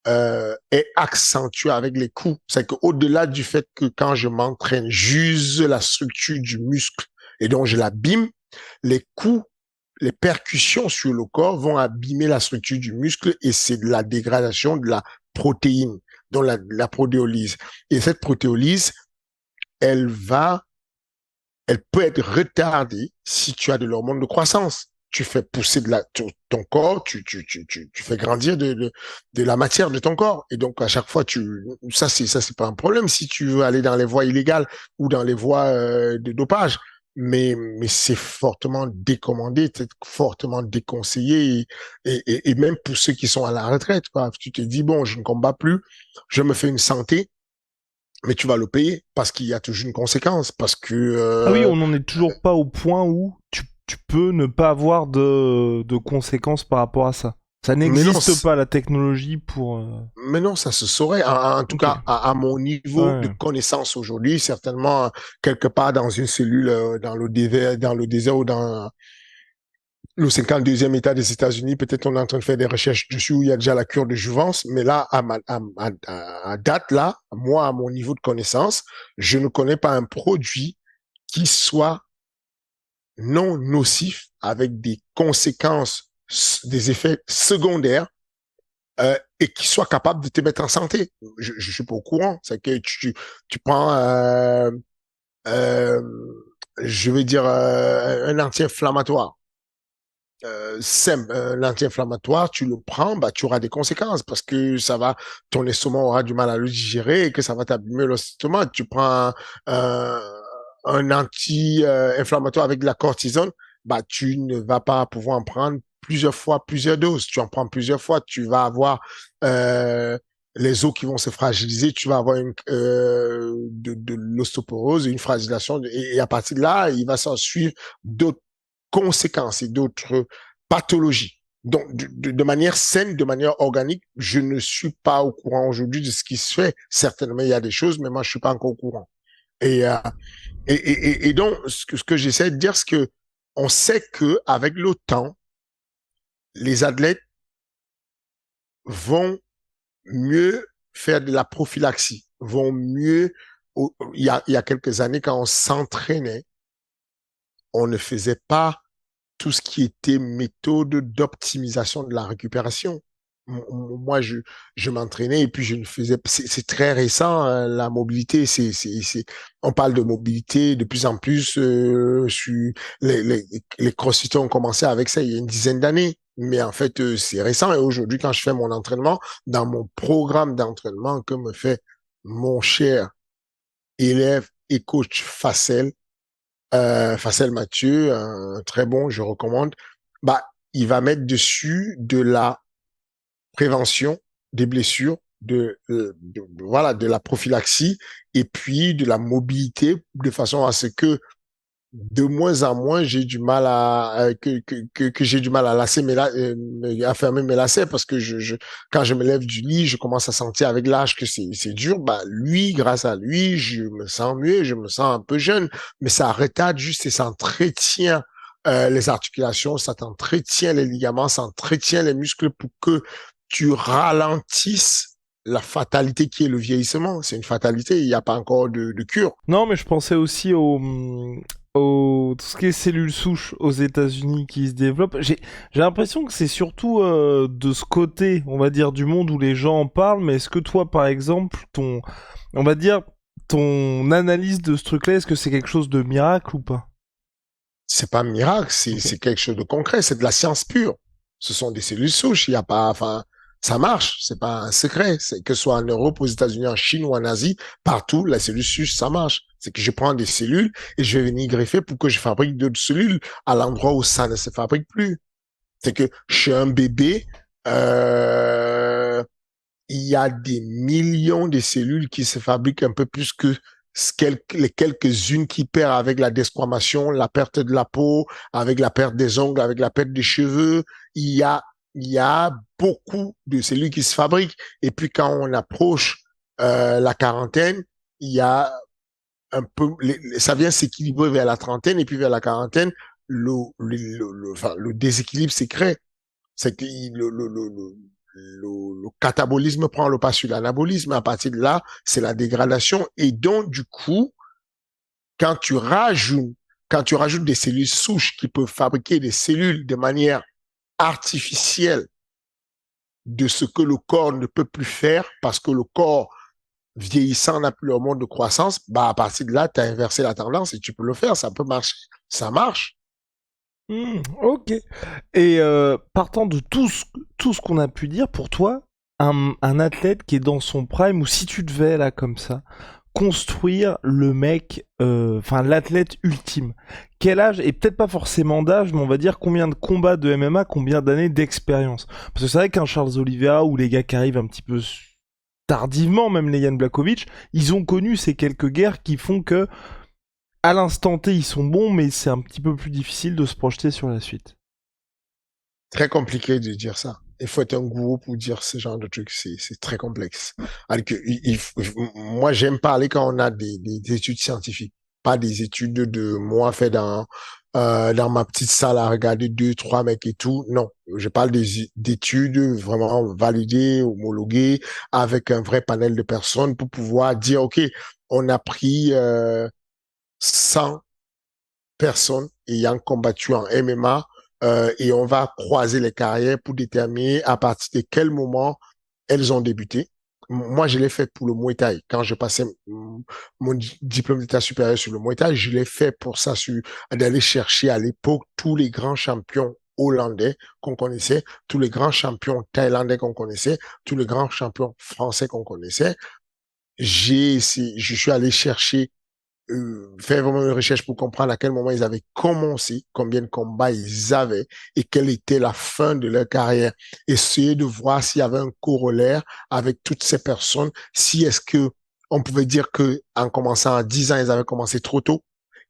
est accentuée avec les coups. C'est qu'au-delà du fait que quand je m'entraîne, j'use la structure du muscle et donc je l'abîme, les coups, les percussions sur le corps vont abîmer la structure du muscle et c'est de la dégradation de la protéine, donc la protéolyse. Et cette protéolyse, elle va, elle peut être retardée si tu as de l'hormone de croissance. Tu fais pousser ton corps, tu fais grandir de la matière de ton corps. Et donc, à chaque fois, ça, c'est pas un problème si tu veux aller dans les voies illégales ou dans les voies de dopage. Mais c'est fortement décommandé, c'est fortement déconseillé et même pour ceux qui sont à la retraite, quoi. Tu te dis, bon, je ne combats plus, je me fais une santé, mais tu vas le payer parce qu'il y a toujours une conséquence, parce que Ah oui, on n'en est toujours pas au point où tu peux ne pas avoir de conséquences par rapport à ça. Ça mais non, n'existe pas la technologie pour. mais non, ça se saurait. En tout Ok. cas, à mon niveau de Ouais. connaissance aujourd'hui, certainement quelque part dans une cellule dans le désert ou dans le 52e État des États-Unis, peut-être on est en train de faire des recherches dessus où il y a déjà la cure de jouvence, mais là, à date là, moi, à mon niveau de connaissance, je ne connais pas un produit qui soit non nocif avec des conséquences, des effets secondaires et qui soit capable de te mettre en santé. Je suis pas au courant. C'est que tu prends, euh, je veux dire, un anti-inflammatoire. L'anti-inflammatoire, tu le prends, bah, tu auras des conséquences parce que ton estomac aura du mal à le digérer et que ça va t'abîmer l'estomac. Tu prends un, un anti-inflammatoire avec de la cortisone, bah, tu ne vas pas pouvoir en prendre plusieurs fois, plusieurs doses. Tu en prends plusieurs fois, tu vas avoir euh, les os qui vont se fragiliser, tu vas avoir de l'ostéoporose, une fragilisation, et à partir de là, il va s'en suivre d'autres conséquences et d'autres pathologies. Donc, de manière saine, de manière organique, je ne suis pas au courant aujourd'hui de ce qui se fait. Certainement, il y a des choses, mais moi, je suis pas encore au courant. Et, euh, et donc, ce que j'essaie de dire, c'est que on sait que avec le temps, les athlètes vont mieux faire de la prophylaxie, vont mieux. Il y a quelques années, quand on s'entraînait, on ne faisait pas tout ce qui était méthode d'optimisation de la récupération. Moi, je m'entraînais et puis je ne faisais, c'est très récent, hein, la mobilité, on parle de mobilité de plus en plus, les crossfitters ont commencé avec ça il y a une dizaine d'années. Mais en fait, c'est récent et aujourd'hui, quand je fais mon entraînement, dans mon programme d'entraînement que me fait mon cher élève et coach Facel, Facel Mathieu, un très bon, je recommande. Bah, il va mettre dessus de la prévention des blessures, voilà, de la prophylaxie et puis de la mobilité de façon à ce que de moins en moins j'ai du mal que j'ai du mal à à fermer mes lacets parce que quand je me lève du lit, je commence à sentir avec l'âge que c'est dur. Bah, lui, grâce à lui, je me sens mieux, je me sens un peu jeune, mais ça retarde juste et ça entretient les articulations, ça t'entretient les ligaments, ça entretient les muscles pour que tu ralentisses la fatalité qui est le vieillissement. C'est une fatalité, il n'y a pas encore de cure. Non, mais je pensais aussi au tout ce qui est cellules souches aux États-Unis qui se développent. J'ai l'impression que c'est surtout de ce côté, on va dire, du monde où les gens en parlent. Mais est-ce que toi, par exemple, on va dire, ton analyse de ce truc-là, est-ce que c'est quelque chose de miracle ou pas? C'est pas un miracle, Ok. c'est quelque chose de concret, c'est de la science pure. Ce sont des cellules souches, il y a pas, enfin, ça marche, c'est pas un secret. C'est que ce soit en Europe, aux États-Unis, en Chine ou en Asie, partout, la cellule souche, ça marche. C'est que je prends des cellules et je vais venir greffer pour que je fabrique d'autres cellules à l'endroit où ça ne se fabrique plus. C'est que chez un bébé, il y a des millions de cellules qui se fabriquent un peu plus que les quelques-unes qui perdent avec la desquamation, la perte de la peau, avec la perte des ongles, avec la perte des cheveux. Il y a, il y a beaucoup de cellules qui se fabriquent. Et puis quand on approche la quarantaine, il y a un peu, ça vient s'équilibrer vers la trentaine et puis vers la quarantaine, le déséquilibre s'est créé. C'est que le catabolisme prend le pas sur l'anabolisme. À partir de là, c'est la dégradation. Et donc, du coup, quand tu rajoutes, quand tu rajoutes des cellules souches qui peuvent fabriquer des cellules de manière artificielle de ce que le corps ne peut plus faire parce que le corps vieillissant n'a plus hormone de croissance, bah à partir de là, tu as inversé la tendance et tu peux le faire, ça peut marcher. Ça marche. Ok. Et partant de tout ce qu'on a pu dire, pour toi, un athlète qui est dans son prime, ou si tu devais, là, comme ça, construire le mec, enfin l'athlète ultime, quel âge, et peut-être pas forcément d'âge, mais on va dire combien de combats de MMA, combien d'années d'expérience. Parce que c'est vrai qu'un Charles Oliveira, ou les gars qui arrivent un petit peu tardivement, même les Jan Blachowicz, ils ont connu ces quelques guerres qui font que à l'instant T, ils sont bons, mais c'est un petit peu plus difficile de se projeter sur la suite. Très compliqué de dire ça. Il faut être un gourou pour dire ce genre de trucs. C'est très complexe. Alors que, moi, j'aime parler quand on a des études scientifiques, pas des études de moi fait dans ma petite salle à regarder deux, trois mecs et tout. Non, je parle d'études vraiment validées, homologuées, avec un vrai panel de personnes pour pouvoir dire, OK, on a pris 100 personnes ayant combattu en MMA et on va croiser les carrières pour déterminer à partir de quel moment elles ont débuté. Moi, je l'ai fait pour le Muay Thai. Quand je passais mon diplôme d'état supérieur sur le Muay Thai, je l'ai fait pour ça, d'aller chercher à l'époque tous les grands champions hollandais qu'on connaissait, tous les grands champions thaïlandais qu'on connaissait, tous les grands champions français qu'on connaissait. Je suis allé chercher faire vraiment une recherche pour comprendre à quel moment ils avaient commencé, combien de combats ils avaient et quelle était la fin de leur carrière. Essayer de voir s'il y avait un corollaire avec toutes ces personnes, si est-ce que on pouvait dire que en commençant à 10 ans, ils avaient commencé trop tôt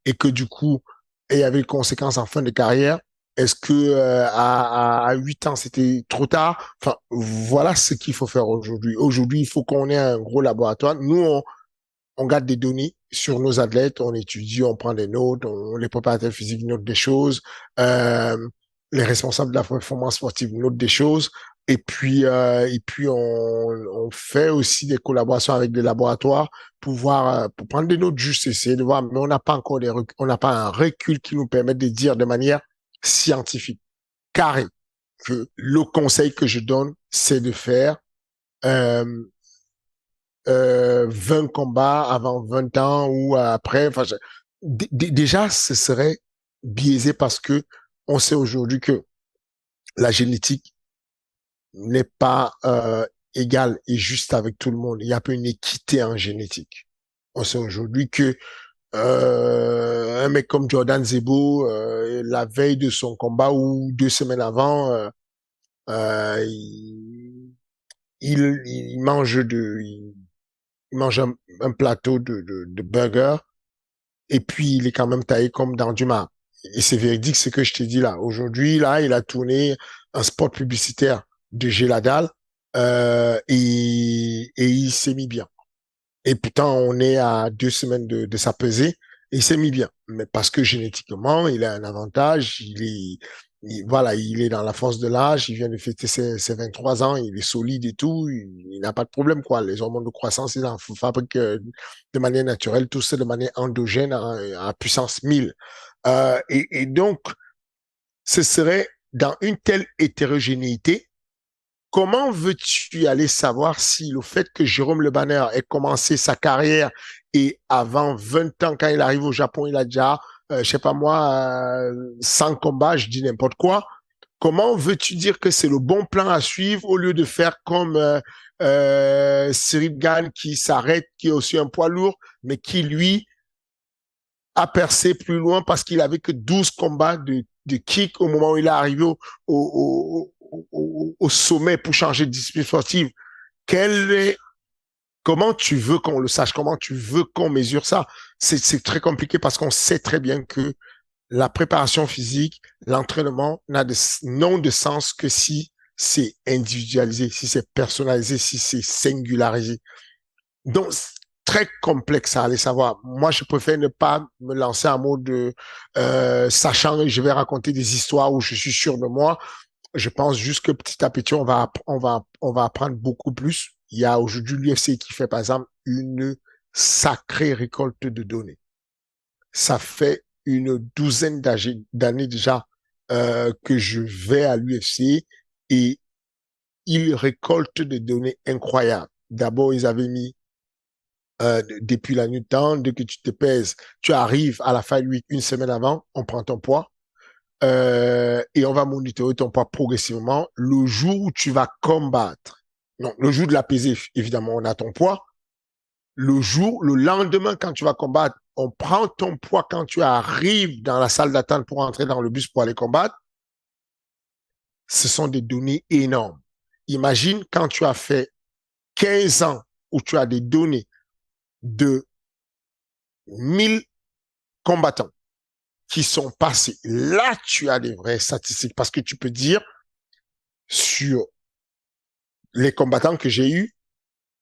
et que du coup, il y avait une conséquence en fin de carrière. Est-ce que à 8 ans, c'était trop tard? Enfin, voilà ce qu'il faut faire aujourd'hui. Aujourd'hui, il faut qu'on ait un gros laboratoire. Nous, on garde des données sur nos athlètes, on étudie, on prend des notes, les préparateurs physiques notent des choses, euh, les responsables de la performance sportive notent des choses, et puis on fait aussi des collaborations avec des laboratoires pour voir, pour prendre des notes juste, essayer de voir, mais on n'a pas encore on n'a pas un recul qui nous permet de dire de manière scientifique, carré, que le conseil que je donne, c'est de faire euh, 20 combats avant 20 ans ou après. Enfin, déjà, ce serait biaisé parce que on sait aujourd'hui que la génétique n'est pas égale et juste avec tout le monde. Il y a pas une équité en génétique. On sait aujourd'hui que un mec comme Jordan Zebo, la veille de son combat ou 2 semaines avant, il mange il mange un plateau de burger et puis il est quand même taillé comme dans du marbre. Et c'est véridique ce que je te dis là. Aujourd'hui, là, il a tourné un spot publicitaire de Géladal et il s'est mis bien. Et pourtant, on est à 2 semaines de sa pesée et il s'est mis bien. Mais parce que génétiquement, il a un avantage, voilà, il est dans la force de l'âge, il vient de fêter ses 23 ans, il est solide et tout, il n'a pas de problème, quoi. Les hormones de croissance, il en fabrique de manière naturelle, tout ça de manière endogène à puissance 1000. Et donc, ce serait dans une telle hétérogénéité. Comment veux-tu aller savoir si le fait que Jérôme Le Banner ait commencé sa carrière et avant 20 ans, quand il arrive au Japon, il a déjà, je sais pas moi, 100 combats, je dis n'importe quoi. Comment veux-tu dire que c'est le bon plan à suivre au lieu de faire comme Cyril Gane qui s'arrête, qui est aussi un poids lourd, mais qui, lui, a percé plus loin parce qu'il avait que 12 combats de kick au moment où il est arrivé au sommet pour changer de discipline sportive. Quel est Comment tu veux qu'on le sache? Comment tu veux qu'on mesure ça? C'est très compliqué parce qu'on sait très bien que la préparation physique, l'entraînement n'ont de sens que si c'est individualisé, si c'est personnalisé, si c'est singularisé. Donc, c'est très complexe à aller savoir. Moi, je préfère ne pas me lancer en mode sachant que je vais raconter des histoires où je suis sûr de moi. Je pense juste que petit à petit, on va apprendre beaucoup plus. Il y a aujourd'hui l'UFC qui fait, par exemple, une sacrée récolte de données. Ça fait une douzaine d'années déjà que je vais à l'UFC et ils récoltent des données incroyables. D'abord, ils avaient mis depuis la nuit de temps, dès que tu te pèses, tu arrives à la fight week une semaine avant, on prend ton poids et on va monitorer ton poids progressivement. Le jour où tu vas combattre, non, le jour de la pesée, évidemment, on a ton poids. Le lendemain, quand tu vas combattre, on prend ton poids quand tu arrives dans la salle d'attente pour entrer dans le bus pour aller combattre. Ce sont des données énormes. Imagine quand tu as fait 15 ans où tu as des données de 1000 combattants qui sont passés. Là, tu as des vraies statistiques parce que tu peux dire sur les combattants que j'ai eus,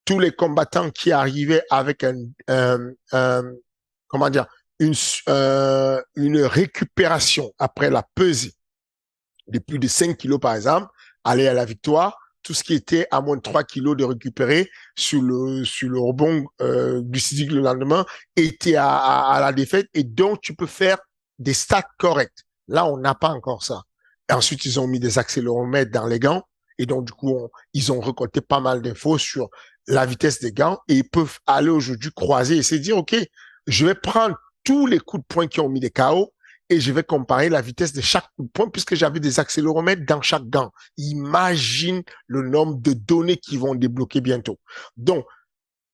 tous les combattants qui arrivaient avec comment dire, une récupération après la pesée de plus de 5 kilos, par exemple, aller à la victoire. Tout ce qui était à moins de 3 kilos de récupérer sur le rebond glucidique le lendemain était à la défaite. Et donc, tu peux faire des stats corrects. Là, on n'a pas encore ça. Et ensuite, ils ont mis des accéléromètres dans les gants. Et donc, du coup, ils ont récolté pas mal d'infos sur la vitesse des gants. Et ils peuvent aller aujourd'hui croiser et se dire, OK, je vais prendre tous les coups de poing qui ont mis des KO et je vais comparer la vitesse de chaque coup de poing puisque j'avais des accéléromètres dans chaque gant. Imagine le nombre de données qui vont débloquer bientôt. Donc,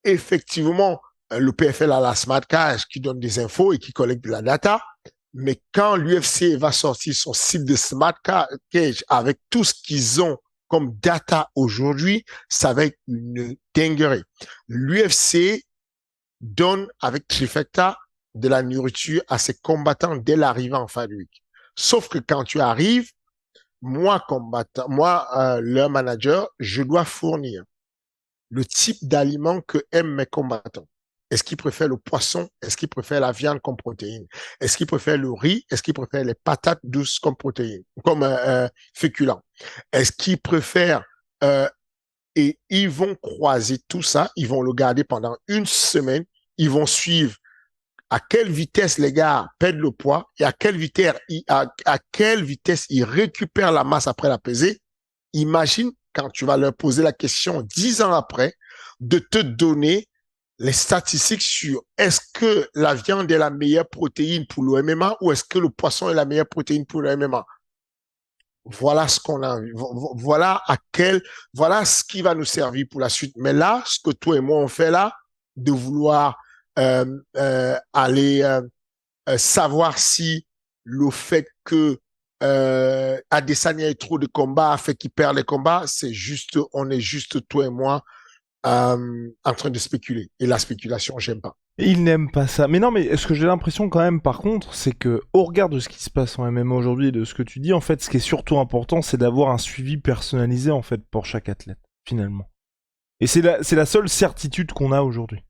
effectivement, le PFL a la Smart Cage qui donne des infos et qui collecte de la data. Mais quand l'UFC va sortir son site de Smart Cage avec tout ce qu'ils ont comme data aujourd'hui, ça va être une dinguerie. L'UFC donne avec Trifecta de la nourriture à ses combattants dès l'arrivée en fin de week. Sauf que quand tu arrives, moi, combattant, moi, leur manager, je dois fournir le type d'aliment que aiment mes combattants. Est-ce qu'ils préfèrent le poisson? Est-ce qu'ils préfèrent la viande comme protéine? Est-ce qu'ils préfèrent le riz? Est-ce qu'ils préfèrent les patates douces comme protéine, comme féculent? Est-ce qu'ils préfèrent et ils vont croiser tout ça, ils vont le garder pendant une semaine, ils vont suivre à quelle vitesse les gars perdent le poids et à quelle vitesse ils récupèrent la masse après la pesée. Imagine quand tu vas leur poser la question 10 ans après de te donner les statistiques sur est-ce que la viande est la meilleure protéine pour le MMA ou est-ce que le poisson est la meilleure protéine pour le MMA. Voilà ce qu'on a, voilà ce qui va nous servir pour la suite. Mais là, ce que toi et moi on fait là, de vouloir aller savoir si le fait que Adesanya ait trop de combats a fait qu'il perd les combats, on est juste toi et moi en train de spéculer. Et la spéculation, j'aime pas. Il n'aime pas ça. Mais non, mais ce que j'ai l'impression quand même, par contre, c'est que au regard de ce qui se passe en MMA aujourd'hui et de ce que tu dis, en fait, ce qui est surtout important, c'est d'avoir un suivi personnalisé, en fait, pour chaque athlète, finalement. Et c'est la seule certitude qu'on a aujourd'hui.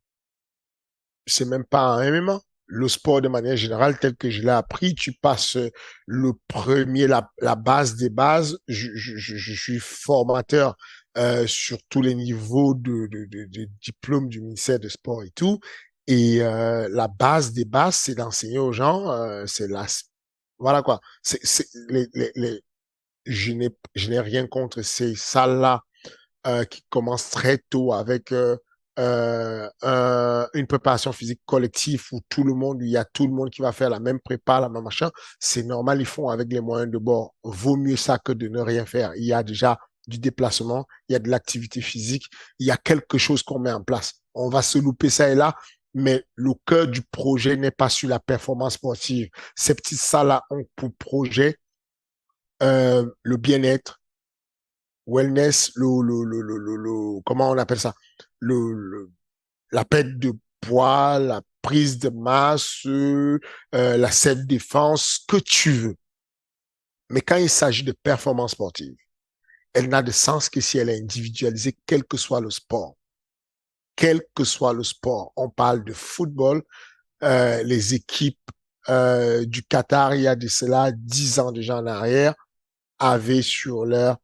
C'est même pas un MMA. Le sport de manière générale, tel que je l'ai appris, tu passes le premier, la base des bases. Je suis formateur sur tous les niveaux de diplôme du ministère des Sports et tout. Et la base des bases, c'est d'enseigner aux gens, voilà quoi. Je n'ai rien contre ces salles-là qui commence très tôt avec une préparation physique collective où il y a tout le monde qui va faire la même prépa, la même machin. C'est normal, ils font avec les moyens de bord. Vaut mieux ça que de ne rien faire. Il y a déjà du déplacement, il y a de l'activité physique, il y a quelque chose qu'on met en place. On va se louper ça et là, mais le cœur du projet n'est pas sur la performance sportive. Ces petites salles-là ont pour projet le bien-être, wellness, comment on appelle ça? la perte de poids, la prise de masse, la self-défense, ce que tu veux. Mais quand il s'agit de performance sportive, elle n'a de sens que si elle est individualisée, quel que soit le sport. Quel que soit le sport. On parle de football, les équipes du Qatar, il y a de cela 10 ans déjà en arrière, avaient sur leur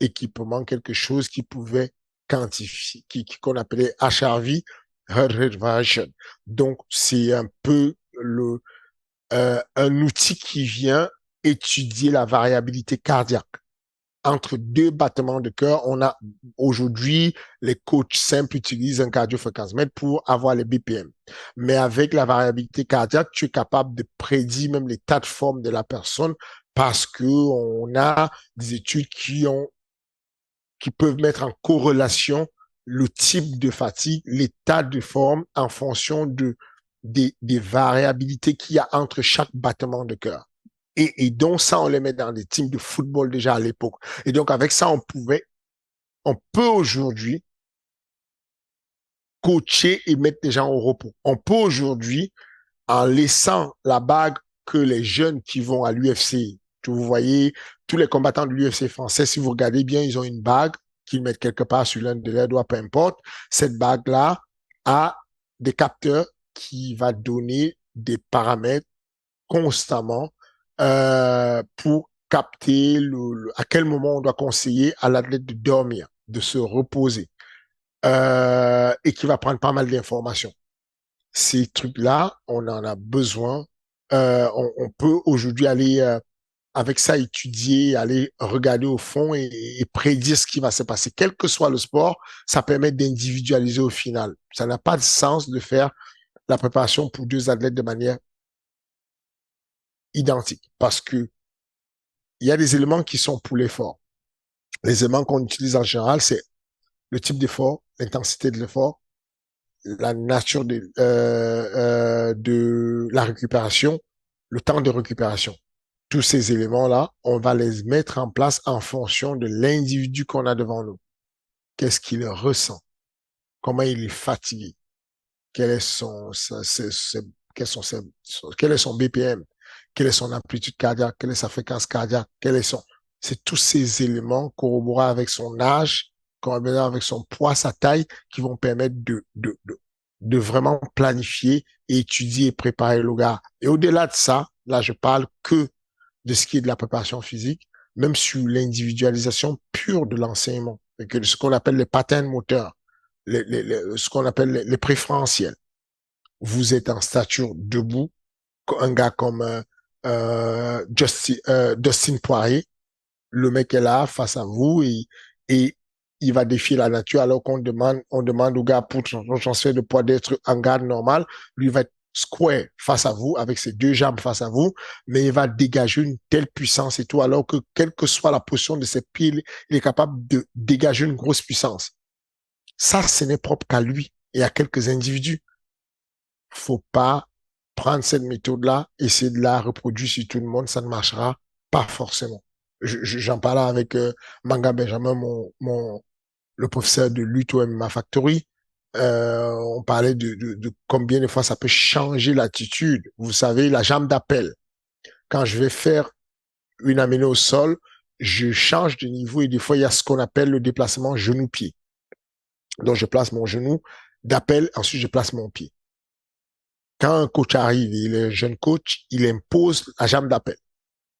équipement quelque chose qui pouvait quantifier, qu'on appelait HRV, Heart Rate Variation. Donc, c'est un peu un outil qui vient étudier la variabilité cardiaque. Entre deux battements de cœur, on a aujourd'hui, les coachs simples utilisent un cardiofréquencemètre pour avoir les BPM. Mais avec la variabilité cardiaque, tu es capable de prédire même l'état de forme de la personne parce que on a des études qui peuvent mettre en corrélation le type de fatigue, l'état de forme en fonction des variabilités qu'il y a entre chaque battement de cœur. Et donc, ça, on les met dans des teams de football déjà à l'époque. Et donc, avec ça, on peut aujourd'hui coacher et mettre des gens au repos. On peut aujourd'hui, en laissant la bague que les jeunes qui vont à l'UFC, vous voyez, tous les combattants de l'UFC français, si vous regardez bien, ils ont une bague qu'ils mettent quelque part sur l'un de leurs doigts, peu importe. Cette bague-là a des capteurs qui va donner des paramètres constamment pour capter à quel moment on doit conseiller à l'athlète de dormir, de se reposer, et qui va prendre pas mal d'informations. Ces trucs-là, on en a besoin. On peut aujourd'hui aller avec ça étudier, aller regarder au fond et prédire ce qui va se passer. Quel que soit le sport, ça permet d'individualiser au final. Ça n'a pas de sens de faire la préparation pour deux athlètes de manière identique parce que il y a des éléments qui sont pour l'effort. Les éléments qu'on utilise en général, c'est le type d'effort, l'intensité de l'effort, la nature de la récupération, le temps de récupération. Tous ces éléments-là, on va les mettre en place en fonction de l'individu qu'on a devant nous. Qu'est-ce qu'il ressent? Comment il est fatigué? Quel est quel est son BPM? Quelle est son amplitude cardiaque? Quelle est sa fréquence cardiaque? C'est tous ces éléments corroborés avec son âge, corroborés avec son poids, sa taille, qui vont permettre de vraiment planifier et étudier et préparer le gars. Et au-delà de ça, là, je parle que de ce qui est de la préparation physique, même sur l'individualisation pure de l'enseignement, et que ce qu'on appelle les patterns moteurs, ce qu'on appelle les préférentiels. Vous êtes en stature debout, un gars comme Dustin Poirier, le mec est là face à vous et il va défier la nature alors on demande au gars pour son transfert de poids d'être en garde normal, lui va être square face à vous, avec ses deux jambes face à vous, mais il va dégager une telle puissance et tout, alors que quelle que soit la position de ses pieds, il est capable de dégager une grosse puissance. Ça, ce n'est propre qu'à lui et à quelques individus. Faut pas prendre cette méthode-là, essayer de la reproduire sur tout le monde, ça ne marchera pas forcément. J'en parlais avec Manga Benjamin, le professeur de lutte au MMA Factory. On parlait de combien de fois ça peut changer l'attitude. Vous savez, la jambe d'appel. Quand je vais faire une amenée au sol, je change de niveau et des fois, il y a ce qu'on appelle le déplacement genou-pied. Donc, je place mon genou d'appel, ensuite je place mon pied. Quand un coach arrive, il est un jeune coach, il impose la jambe d'appel.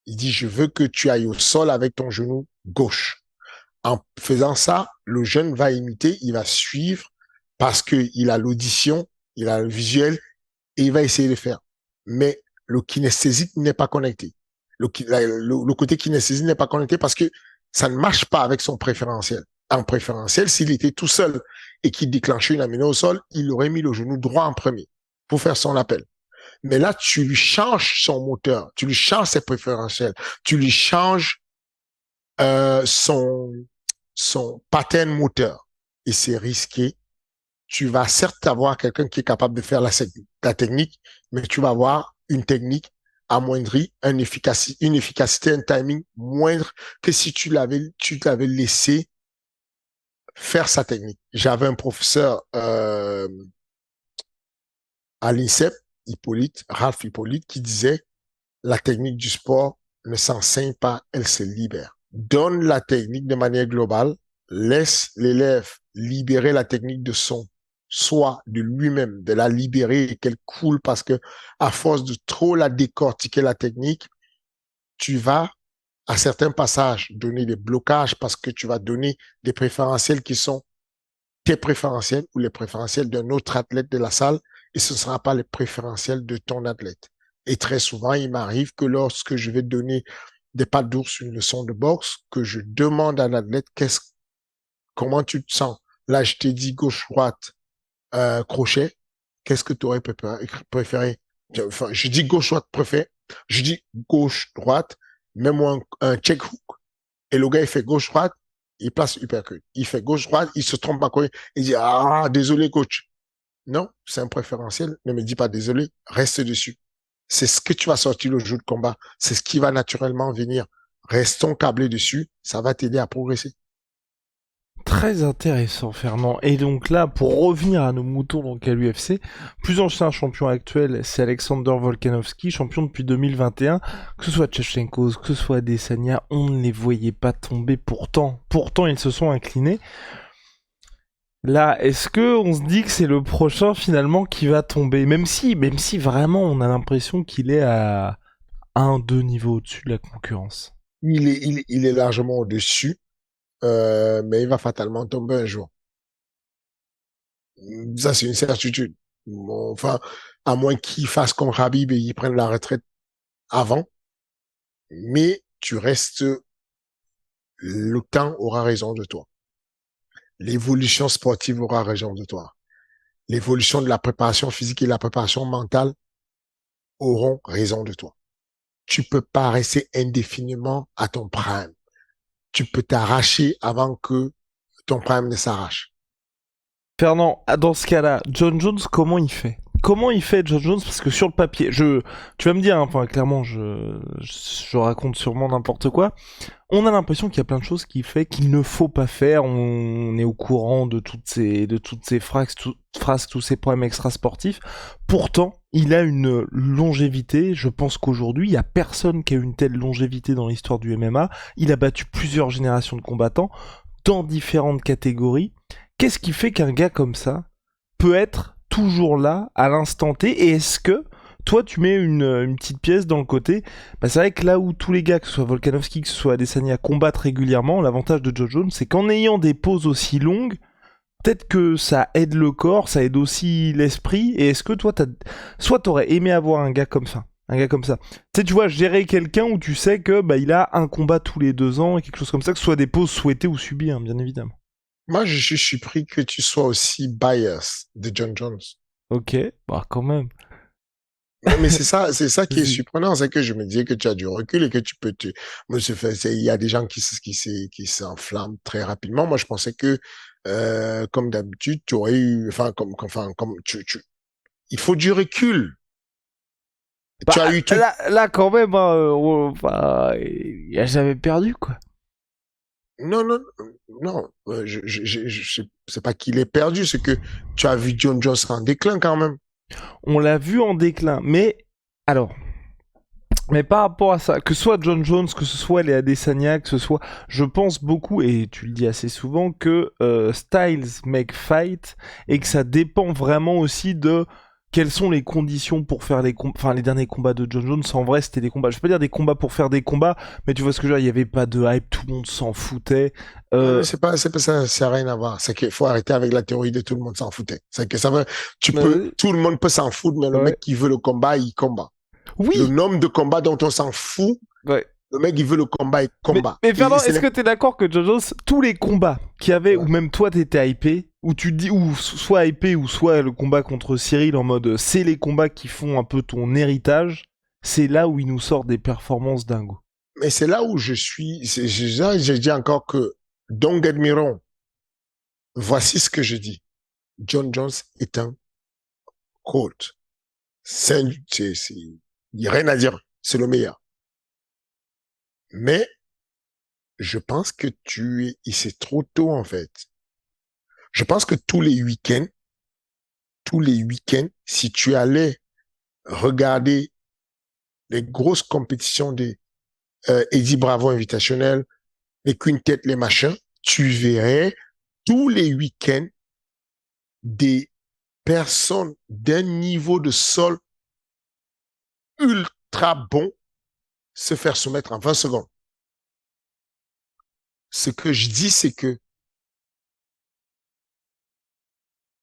Il dit, je veux que tu ailles au sol avec ton genou gauche. En faisant ça, le jeune va imiter, il va suivre parce qu'il a l'audition, il a le visuel et il va essayer de faire. Mais le kinesthésique n'est pas connecté. Le côté kinesthésique n'est pas connecté parce que ça ne marche pas avec son préférentiel. En préférentiel, s'il était tout seul et qu'il déclenchait une amenée au sol, il aurait mis le genou droit en premier pour faire son appel. Mais là, tu lui changes son moteur, tu lui changes ses préférentiels, tu lui changes son pattern moteur. Et c'est risqué. Tu vas certes avoir quelqu'un qui est capable de faire la technique, mais tu vas avoir une technique amoindrie, une efficacité, un timing moindre que si tu l'avais laissé faire sa technique. J'avais un professeur à l'INSEP, Ralph Hippolyte, qui disait la technique du sport ne s'enseigne pas, elle se libère. Donne la technique de manière globale, laisse l'élève libérer la technique de son soi, de lui-même, de la libérer et qu'elle coule parce que à force de trop la décortiquer la technique, tu vas à certains passages donner des blocages parce que tu vas donner des préférentiels qui sont tes préférentiels ou les préférentiels d'un autre athlète de la salle et ce ne sera pas les préférentiels de ton athlète. Et très souvent, il m'arrive que lorsque je vais donner des pattes d'ours, une leçon de boxe, que je demande à l'athlète comment tu te sens. Là, je t'ai dit gauche-droite, crochet. Qu'est-ce que tu aurais préféré? Enfin, je dis gauche-droite préféré. Je dis gauche-droite, mets-moi un check hook. Et le gars, il fait gauche-droite, il place uppercut. Il fait gauche-droite, il se trompe encore. Il dit, ah, désolé, coach. Non, c'est un préférentiel. Ne me dis pas désolé, reste dessus. C'est ce que tu vas sortir le jour de combat. C'est ce qui va naturellement venir. Restons câblés dessus. Ça va t'aider à progresser. Très intéressant, Fernand. Et donc là, pour revenir à nos moutons donc à l'UFC, plus ancien champion actuel, c'est Alexander Volkanovski, champion depuis 2021. Que ce soit Tchevchenko, que ce soit Adesanya, on ne les voyait pas tomber. Pourtant, ils se sont inclinés. Là, est-ce que on se dit que c'est le prochain finalement qui va tomber, même si vraiment on a l'impression qu'il est à un, deux niveaux au-dessus de la concurrence. Il est largement au-dessus, mais il va fatalement tomber un jour. Ça, c'est une certitude. Bon, enfin, à moins qu'il fasse comme Khabib et qu'il prenne la retraite avant, mais tu restes, le temps aura raison de toi. L'évolution sportive aura raison de toi. L'évolution de la préparation physique et la préparation mentale auront raison de toi. Tu peux pas rester indéfiniment à ton prime. Tu peux t'arracher avant que ton prime ne s'arrache. Fernand, dans ce cas-là, John Jones, comment il fait? Comment il fait John Jones? Parce que sur le papier, tu vas me dire, hein, enfin, clairement, je raconte sûrement n'importe quoi. On a l'impression qu'il y a plein de choses qu'il fait qu'il ne faut pas faire. On est au courant de toutes ces phrases, tous ces problèmes extrasportifs. Pourtant, il a une longévité. Je pense qu'aujourd'hui, il y a personne qui a une telle longévité dans l'histoire du MMA. Il a battu plusieurs générations de combattants dans différentes catégories. Qu'est-ce qui fait qu'un gars comme ça peut être toujours là à l'instant T? Et est-ce que toi tu mets une petite pièce dans le côté? Bah, c'est vrai que là où tous les gars, que ce soit Volkanovski, que ce soit Adesanya, combattent régulièrement, l'avantage de John Jones, c'est qu'en ayant des pauses aussi longues, peut-être que ça aide le corps, ça aide aussi l'esprit. Et est-ce que toi soit t'aurais aimé avoir un gars comme ça? Un gars comme ça. Tu sais, tu vois, gérer quelqu'un où tu sais que bah il a un combat tous les 2 ans et quelque chose comme ça, que ce soit des pauses souhaitées ou subies, hein, bien évidemment. Moi, je suis surpris que tu sois aussi bias de John Jones. Ok, bah quand même. Mais c'est ça qui est Vas-y. surprenant, c'est que je me disais que tu as du recul et que tu peux te, moi, il y a des gens qui s'enflamment très rapidement. Moi, je pensais que, comme d'habitude, tu aurais eu, comme il faut du recul. Tu Bah, as eu tout. là quand même, hein, enfin, il a jamais perdu, quoi. Non, non, non, c'est pas qu'il est perdu, c'est que tu as vu John Jones en déclin quand même. On l'a vu en déclin, mais alors, mais par rapport à ça, que ce soit John Jones, que ce soit les Adesanya, que ce soit, je pense beaucoup, et tu le dis assez souvent, que styles make fight, et que ça dépend vraiment aussi de quelles sont les conditions pour faire enfin les derniers combats de John Jones. En vrai, c'était des combats, je vais pas dire des combats pour faire des combats, mais tu vois ce que je veux dire, il y avait pas de hype, tout le monde s'en foutait. Ouais, Euh, mais c'est pas ça, ça n'a rien à voir. C'est qu'il faut arrêter avec la théorie de tout le monde s'en foutait. C'est que ça veut, euh, tout le monde peut s'en foutre, mais le ouais. mec qui veut le combat, il combat. Le Oui, nombre de combats dont on s'en fout, ouais. le mec, il veut le combat, il Mais, combat. mais Et Fernand, est-ce que t'es d'accord que John Jones, tous les combats qu'il y avait, ou ouais. même toi t'étais hypé, ou tu te dis, ou soit hypé, ou soit le combat contre Cyril en mode c'est les combats qui font un peu ton héritage, c'est là où il nous sort des performances dingo. Mais c'est là où je suis, je dis encore que, don't get me wrong. Voici ce que je dis. John Jones est un coach. Il n'y a rien à dire. C'est le meilleur. Mais, je pense que c'est trop tôt, en fait. Je pense que tous les week-ends, tous les week-ends, si tu allais regarder les grosses compétitions des Eddie Bravo Invitational, les quintettes, les machins, tu verrais tous les week-ends des personnes d'un niveau de sol ultra bon se faire soumettre en 20 secondes. Ce que je dis, c'est que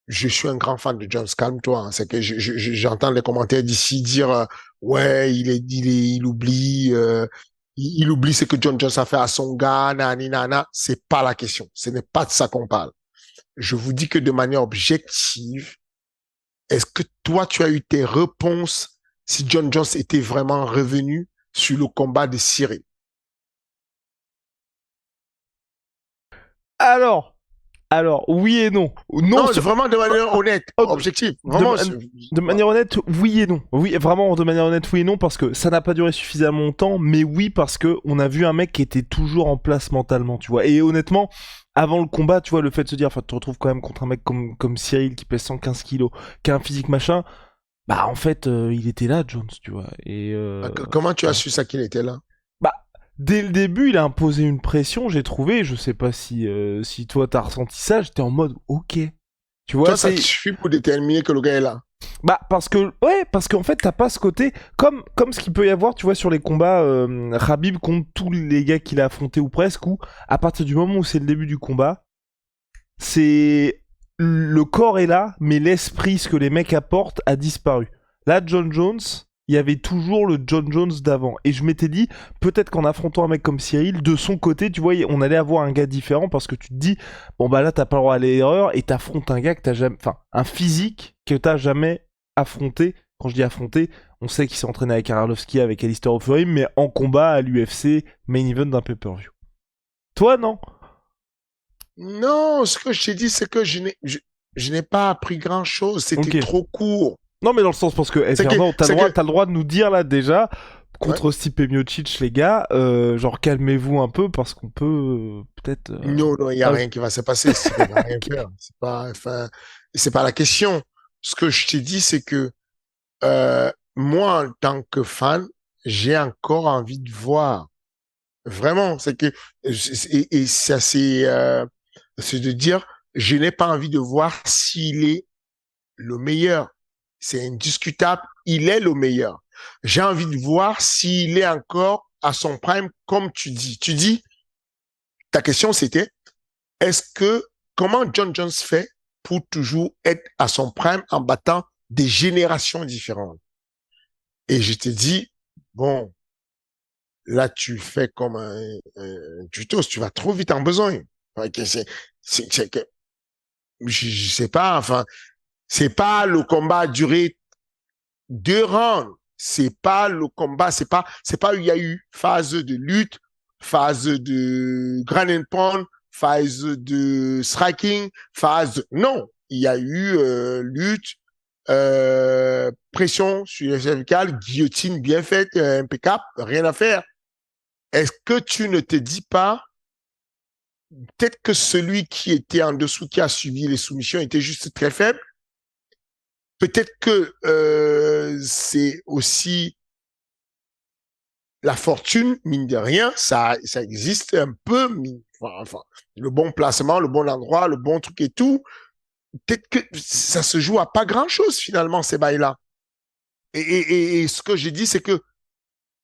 je suis un grand fan de Jones. Calme-toi. Hein. C'est que j'entends les commentaires d'ici dire ouais, il oublie ce que John Jones a fait à son gars, nani nana. C'est pas la question. Ce n'est pas de ça qu'on parle. Je vous dis que de manière objective, est-ce que toi tu as eu tes réponses si John Jones était vraiment revenu sur le combat de Cyril? Alors, oui et non. Non, Non, vraiment de manière honnête, oh, objective. Vraiment. de manière honnête, oui et non. Oui, vraiment de manière honnête, oui et non, parce que ça n'a pas duré suffisamment longtemps, mais oui, parce que on a vu un mec qui était toujours en place mentalement, tu vois. Et honnêtement, avant le combat, tu vois, le fait de se dire, enfin, tu te retrouves quand même contre un mec comme Cyril qui pèse 115 kilos, qui a un physique machin, bah en fait, il était là, Jones, tu vois. Et Comment tu as voilà. su ça qu'il était là? Bah, dès le début, il a imposé une pression, j'ai trouvé. Je sais pas si toi t'as ressenti ça. J'étais en mode, ok. Tu vois, Toi, ça te c'est. suffit pour déterminer que le gars est là. Bah, parce qu'en fait, t'as pas ce côté. Comme ce qu'il peut y avoir, tu vois, sur les combats Khabib contre tous les gars qu'il a affrontés ou presque, où à partir du moment où c'est le début du combat, c'est. Le corps est là, mais l'esprit, ce que les mecs apportent, a disparu. Là, John Jones, il y avait toujours le John Jones d'avant. Et je m'étais dit, peut-être qu'en affrontant un mec comme Cyril, de son côté, tu vois, on allait avoir un gars différent parce que tu te dis, bon bah là, t'as pas le droit à l'erreur et t'affrontes un gars que t'as jamais. Enfin, un physique que t'as jamais affronté. Quand je dis affronté, on sait qu'il s'est entraîné avec Arlovski, avec Alistair Overeem, mais en combat à l'UFC, main event d'un pay-per-view. Toi, non? Non, ce que je t'ai dit, c'est que je n'ai pas appris grand-chose. C'était Ok. trop court. Non, mais dans le sens, parce que, C'est que, Fernand, c'est que, t'as le droit de nous dire là déjà, ouais. contre Stipe Miocic, les gars, genre calmez-vous un peu parce qu'on peut peut-être. Non, non, il n'y a Ah, rien qui va se passer. Il va rien ok. faire. Enfin, c'est pas la question. Ce que je t'ai dit, c'est que moi, en tant que fan, j'ai encore envie de voir. Vraiment, c'est que et ça c'est de dire, je n'ai pas envie de voir s'il est le meilleur. C'est indiscutable, il est le meilleur. J'ai envie de voir s'il est encore à son prime, comme tu dis. Tu dis, ta question c'était, est-ce que, comment John Jones fait pour toujours être à son prime en battant des générations différentes? Et je te dis, bon, là, tu fais comme un tuto, tu vas trop vite en besoin. Que je sais pas, enfin, c'est pas le combat a duré 2 rounds. C'est pas le combat, c'est pas où il y a eu phase de lutte, phase de ground and pound, phase de striking, non, il y a eu lutte, pression sur les cervicales, guillotine bien faite, impeccable, rien à faire. Est-ce que tu ne te dis pas, peut-être que celui qui était en dessous, qui a subi les soumissions, était juste très faible? Peut-être que c'est aussi la fortune, mine de rien, ça existe un peu, enfin, le bon placement, le bon endroit, le bon truc et tout. Peut-être que ça se joue à pas grand-chose finalement, ces bails-là. Et ce que j'ai dit, c'est que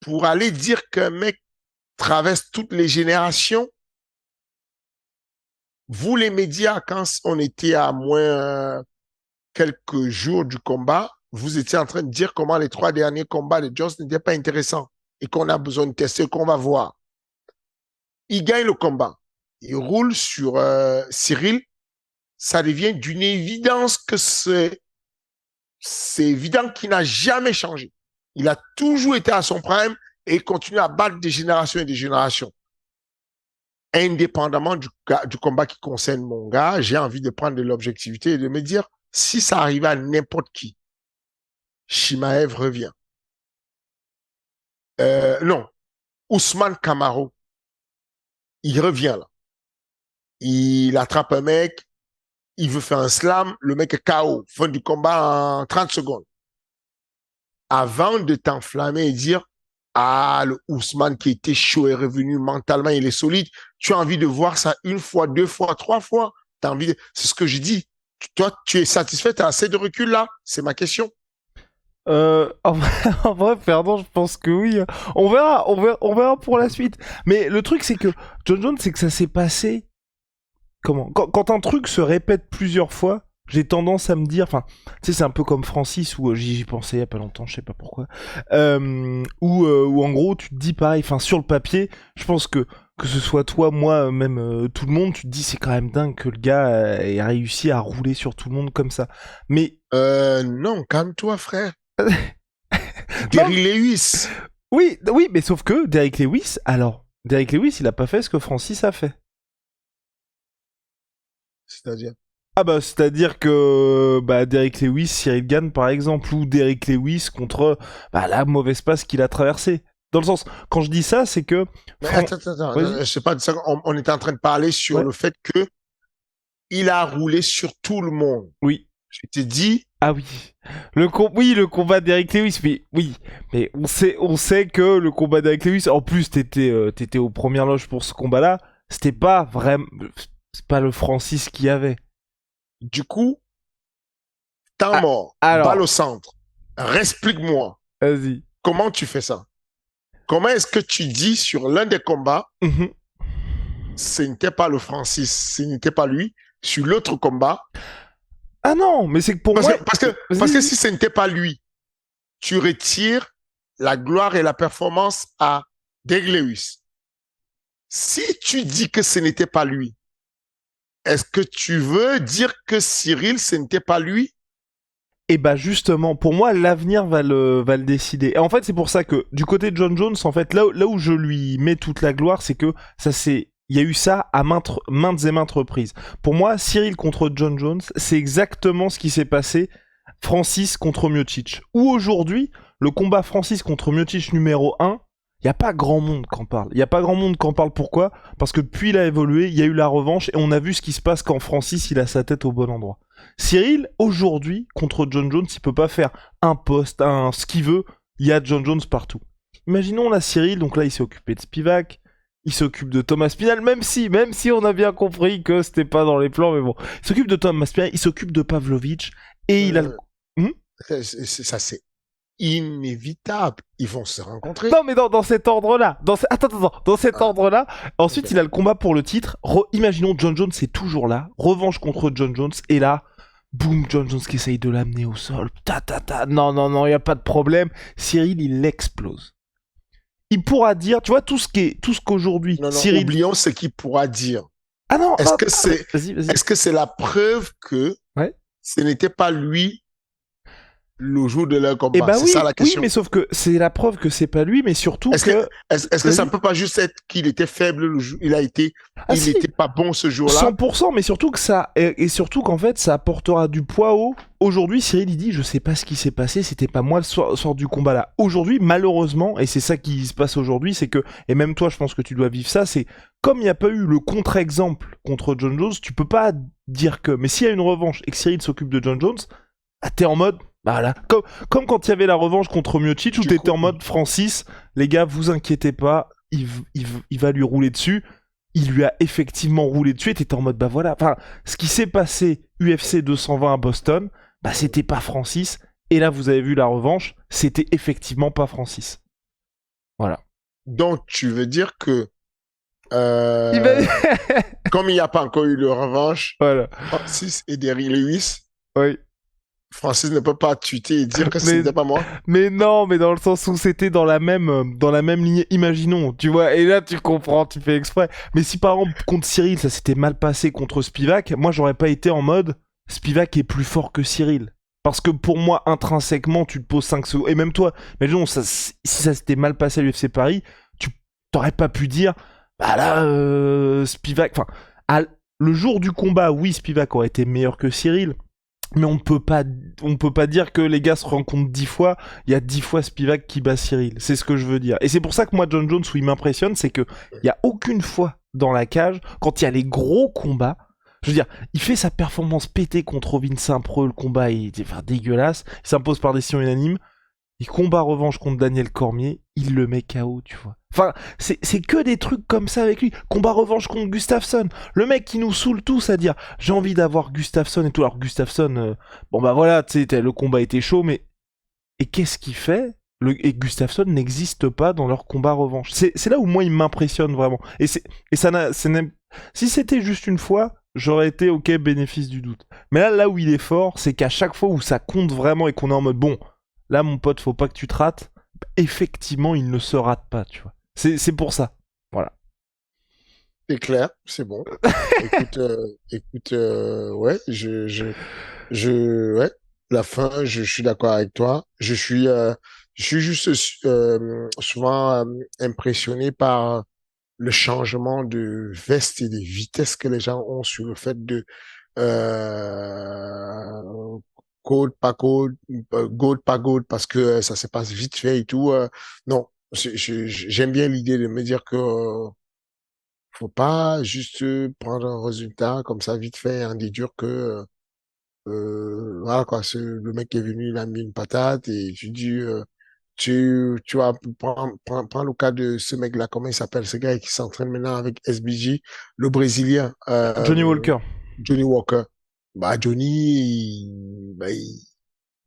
pour aller dire qu'un mec traverse toutes les générations, vous les médias, quand on était à moins quelques jours du combat, vous étiez en train de dire comment les 3 derniers combats de Jones n'étaient pas intéressants et qu'on a besoin de tester, qu'on va voir. Il gagne le combat. Il roule sur Cyril. Ça devient d'une évidence que c'est évident qu'il n'a jamais changé. Il a toujours été à son prime et il continue à battre des générations et des générations. Indépendamment du combat qui concerne mon gars, j'ai envie de prendre de l'objectivité et de me dire, si ça arrivait à n'importe qui, Chimaev revient. Non, Ousmane Camaro, il revient là. Il attrape un mec, il veut faire un slam, le mec est KO, fin du combat en 30 secondes. Avant de t'enflammer et dire, ah, le Ousmane qui était chaud est revenu mentalement, il est solide, tu as envie de voir ça une fois, deux fois, trois fois. C'est ce que je dis. Toi, tu es satisfait, tu as assez de recul là? C'est ma question. En vrai, pardon, je pense que oui. On verra pour la suite. Mais le truc, c'est que John Jones, c'est que ça s'est passé. Comment quand un truc se répète plusieurs fois, j'ai tendance à me dire, enfin, tu sais, c'est un peu comme Francis, où j'y pensais il y a pas longtemps, je sais pas pourquoi, où en gros, tu te dis pareil, enfin, sur le papier, je pense que ce soit toi, moi, même tout le monde, tu te dis, c'est quand même dingue que le gars ait réussi à rouler sur tout le monde comme ça. Mais Non, calme-toi, frère. Gary Lewis. oui, mais sauf que Derrick Lewis, il a pas fait ce que Francis a fait. C'est-à-dire? Ah bah, c'est-à-dire que Derrick Lewis, Cyril Gane par exemple, ou Derrick Lewis contre la mauvaise passe qu'il a traversée. Dans le sens, quand je dis ça, c'est que... Mais attends, je sais pas, on était en train de parler sur le fait que il a roulé sur tout le monde. Oui. Je t'ai dit... Ah oui. Le combat d'Eric Lewis, mais oui. Mais on sait que le combat d'Eric Lewis, en plus, t'étais aux premières loges pour ce combat-là, c'était pas vraiment... C'est pas le Francis qu'il y avait. Du coup, temps mort, balle au centre. Explique-moi. Vas-y. Comment tu fais ça? Comment est-ce que tu dis sur l'un des combats, ce n'était pas le Francis, ce n'était pas lui, sur l'autre combat? Ah non, mais c'est que pour moi... Parce que si ce n'était pas lui, tu retires la gloire et la performance à Derrick Lewis. Si tu dis que ce n'était pas lui, est-ce que tu veux dire que Cyril, ce n'était pas lui? Et bah justement, pour moi, l'avenir va le décider. Et en fait, c'est pour ça que du côté de John Jones, en fait, là où je lui mets toute la gloire, c'est que il y a eu ça à maintes et maintes reprises. Pour moi, Cyril contre John Jones, c'est exactement ce qui s'est passé Francis contre Miocic. Ou aujourd'hui, le combat Francis contre Miocic numéro 1, il n'y a pas grand monde qui en parle. Il n'y a pas grand monde qui en parle, pourquoi? Parce que depuis il a évolué, il y a eu la revanche, et on a vu ce qui se passe quand Francis, il a sa tête au bon endroit. Cyril, aujourd'hui, contre John Jones, il peut pas faire un poste, ce qu'il veut, il y a John Jones partout. Imaginons là Cyril, donc là il s'est occupé de Spivak, il s'occupe de Thomas Spinal, même si on a bien compris que c'était pas dans les plans, mais bon. Il s'occupe de Thomas Spinal, il s'occupe de Pavlovich, et il a le... Ça c'est inévitable. Ils vont se rencontrer. Non, mais dans cet ordre-là. Dans cet ordre-là. Ensuite, il a le combat pour le titre. Imaginons John Jones est toujours là. Revanche contre John Jones. Et là, boum, John Jones qui essaye de l'amener au sol. Non, il n'y a pas de problème. Cyril, il explose. Il pourra dire, tu vois, tout ce qu'aujourd'hui, Cyril... oublions ce qu'il pourra dire. Ah non, vas-y. Est-ce que c'est la preuve que ce n'était pas lui le jour de leur combat? Eh ben c'est ça la question. Oui, mais sauf que c'est la preuve que c'est pas lui, mais surtout est-ce que ça ne peut pas juste être qu'il était faible le jour, il n'était pas bon ce jour-là? 100%, mais surtout que surtout qu'en fait, ça apportera du poids haut. Aujourd'hui, Cyril, il dit, je sais pas ce qui s'est passé, c'était pas moi le soir du combat là. Aujourd'hui, malheureusement, et c'est ça qui se passe aujourd'hui, c'est que, et même toi, je pense que tu dois vivre ça, c'est, comme il n'y a pas eu le contre-exemple contre John Jones, tu peux pas dire que, mais s'il y a une revanche et que Cyril s'occupe de John Jones, t'es en mode, voilà. Comme quand il y avait la revanche contre Miocic où t'étais en mode Francis, les gars, vous inquiétez pas, il va lui rouler dessus. Il lui a effectivement roulé dessus et t'étais en mode voilà. Enfin, ce qui s'est passé UFC 220 à Boston, c'était pas Francis. Et là, vous avez vu la revanche, c'était effectivement pas Francis. Voilà. Donc, tu veux dire que comme il n'y a pas encore eu de revanche, Francis et Derrick Lewis, Francis ne peut pas tweeter et dire que ce n'était pas moi. Mais non, mais dans le sens où c'était dans la même lignée, imaginons, tu vois, et là tu comprends, tu fais exprès. Mais si par exemple contre Cyril, ça s'était mal passé contre Spivak, moi j'aurais pas été en mode Spivak est plus fort que Cyril. Parce que pour moi, intrinsèquement, tu te poses 5 secondes, et même toi, imaginons, si ça s'était mal passé à l'UFC Paris, tu t'aurais pas pu dire, Spivak, enfin, le jour du combat, oui, Spivak aurait été meilleur que Cyril. Mais on peut pas dire que les gars se rencontrent 10 fois, il y a 10 fois Spivak qui bat Cyril. C'est ce que je veux dire. Et c'est pour ça que moi, John Jones, où il m'impressionne, c'est que il y a aucune fois dans la cage, quand il y a les gros combats, Je veux dire, il fait sa performance pétée contre Vincent Preux, le combat est dégueulasse, il s'impose par décision unanime, il combat revanche contre Daniel Cormier, il le met KO, tu vois. Enfin, c'est que des trucs comme ça avec lui. Combat revanche contre Gustafsson, le mec qui nous saoule tous à dire j'ai envie d'avoir Gustafsson et tout. Alors Gustafsson, bon bah voilà, tu sais, le combat était chaud, mais et qu'est-ce qu'il fait et Gustafsson n'existe pas dans leur combat revanche. C'est là où moi il m'impressionne vraiment. Et ça n'a, si c'était juste une fois, j'aurais été ok bénéfice du doute. Mais là où il est fort, c'est qu'à chaque fois où ça compte vraiment et qu'on est en mode bon, là mon pote, faut pas que tu te rates. Effectivement, il ne se rate pas, tu vois. C'est pour ça. Voilà. C'est clair, c'est bon. Écoute, ouais, ouais, la fin, je suis d'accord avec toi. Je suis juste souvent impressionné par le changement de veste et de vitesse que les gens ont sur le fait de euh, code pas code, code pas code, parce que ça se passe vite fait et tout. Non, j'aime bien l'idée de me dire que faut pas juste prendre un résultat comme ça vite fait et en déduire que voilà quoi, le mec qui est venu, il a mis une patate et tu dis tu vas prendre le cas de ce mec-là, comment il s'appelle, ce gars qui s'entraîne maintenant avec SBJ, le Brésilien, Johnny Walker. Johnny Walker. Bah Johnny,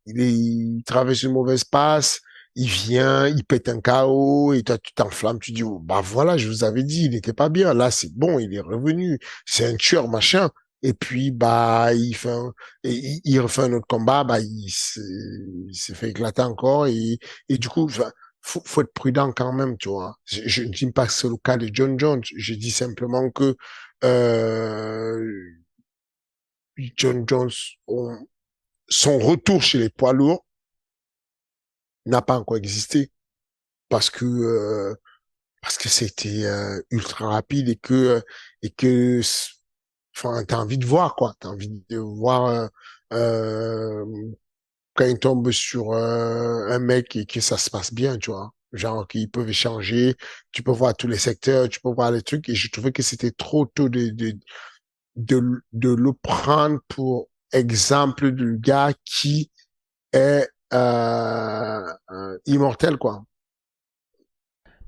il traverse une mauvaise passe, il vient, il pète un KO, et toi, tu t'enflammes, tu dis, oh, bah voilà, je vous avais dit, il n'était pas bien. Là, c'est bon, il est revenu. C'est un tueur, machin. Et puis, bah, il refait un autre combat, bah, il s'est fait éclater encore. Et du coup, enfin, faut être prudent quand même, tu vois. Je ne dis pas que c'est le cas de John Jones. Je dis simplement que, euh, John Jones, son retour chez les poids lourds n'a pas encore existé parce que c'était ultra rapide et que enfin t'as envie de voir quoi, t'as envie de voir euh, quand il tombe sur un mec et que ça se passe bien, tu vois. Genre qu'ils peuvent échanger, tu peux voir tous les secteurs, tu peux voir les trucs et je trouvais que c'était trop tôt de le prendre pour exemple du gars qui est immortel quoi.